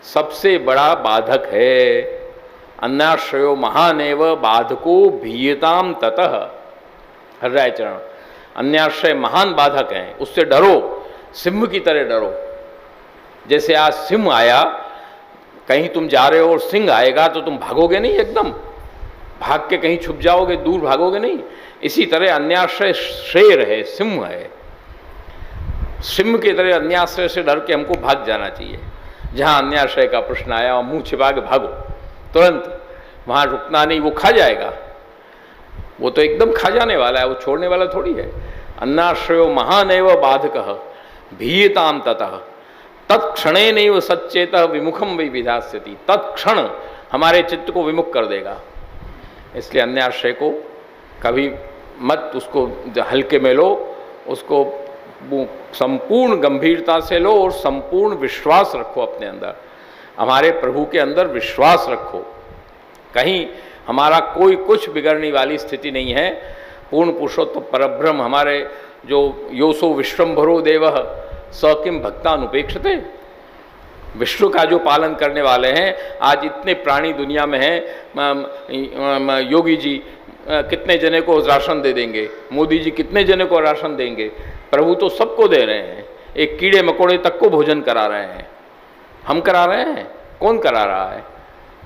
Speaker 2: सबसे बड़ा बाधक है। अन्याश्रयो महानेव बाधको भीयताम ततः, हृदय चरण, अन्याश्रय महान बाधक हैं, उससे डरो, सिंह की तरह डरो। जैसे आज सिंह आया, कहीं तुम जा रहे हो और सिंह आएगा तो तुम भागोगे नहीं, एकदम भाग के कहीं छुप जाओगे, दूर भागोगे नहीं। इसी तरह अन्याश्रय शेर है, सिंह है। सिंह की तरह अन्याश्रय से डर के हमको भाग जाना चाहिए। जहाँ अन्याश्रय का प्रश्न आया वहाँ मुंह छिपा के भागो, तुरंत, वहाँ रुकना नहीं, वो खा जाएगा। वो तो एकदम खा जाने वाला है, वो छोड़ने वाला थोड़ी है। अन्याश्रयो महानेव बाधकः भीयताम ततः तत्क्षणेनैव सच्चेतः विमुखम वै विधास्यति, तत्क्षण हमारे चित्त को विमुख कर देगा। इसलिए अन्याश्रय को कभी मत उसको हल्के में लो, उसको संपूर्ण गंभीरता से लो और संपूर्ण विश्वास रखो अपने अंदर। हमारे प्रभु के अंदर विश्वास रखो, कहीं हमारा कोई कुछ बिगड़ने वाली स्थिति नहीं है। पूर्ण पुरुषोत्तम परब्रह्म हमारे जो योसो विश्वम्भरो देवः स किम भक्तानुपेक्षते, विश्व का जो पालन करने वाले हैं। आज इतने प्राणी दुनिया में हैं, योगी जी कितने जने को राशन दे देंगे, मोदी जी कितने जने को राशन देंगे, प्रभु तो सबको दे रहे हैं, एक कीड़े मकोड़े तक को भोजन करा रहे हैं। हम करा रहे हैं? कौन करा रहा है?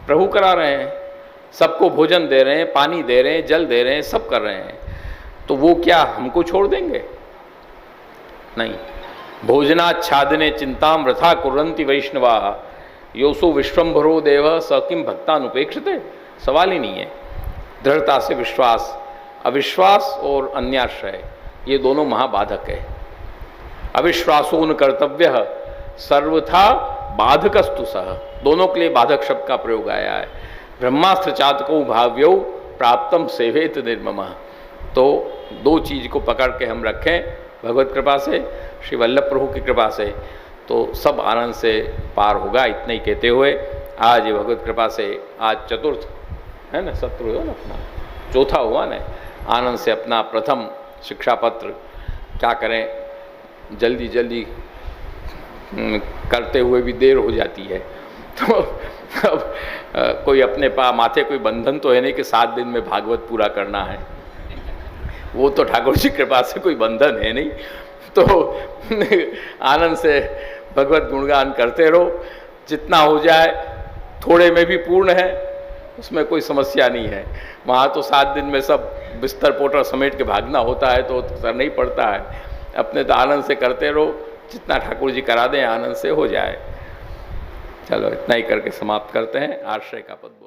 Speaker 2: प्रभु करा रहे हैं। सबको भोजन दे रहे हैं, पानी दे रहे हैं, जल दे रहे हैं, सब कर रहे हैं। तो वो क्या हमको छोड़ देंगे? नहीं। भोजनाच्छादने चिंताम वृथा कुर्वन्ति वैष्णवा योसो विश्वम्भरो देव स किम भक्तानुपेक्षते, सवाल ही नहीं है। दृढ़ता से विश्वास, अविश्वास और अन्याश्रय ये दोनों महाबाधक है। अविश्वासो न कर्तव्य सर्वथा बाधकस्तु सह, दोनों के लिए बाधक शब्द का प्रयोग आया है। ब्रह्मास्त्र चातको भाव्यो प्राप्तम सेवेत निर्ममः। तो दो चीज को पकड़ के हम रखें भगवत कृपा से, श्री वल्लभ प्रभु की कृपा से, तो सब आनंद से पार होगा। इतना ही कहते हुए आज भगवत कृपा से, आज चतुर्थ है ना, सत्र हो ना अपना, चौथा हुआ ना, आनंद से अपना प्रथम शिक्षा पत्र क्या करें, जल्दी जल्दी करते हुए भी देर हो जाती है। तो अब कोई अपने माथे कोई बंधन तो है नहीं कि 7 दिन में भागवत पूरा करना है, वो तो ठाकुर जी कृपा से कोई बंधन है नहीं। तो आनंद से भगवत गुणगान करते रहो, जितना हो जाए, थोड़े में भी पूर्ण है, उसमें कोई समस्या नहीं है। वहाँ तो 7 दिन में सब बिस्तर पोटर समेट के भागना होता है, तो करना ही पड़ता है। अपने तो आनंद से करते रहो, जितना ठाकुर जी करा दें आनंद से हो जाए। चलो इतना ही करके समाप्त करते हैं। आश्रय का पद।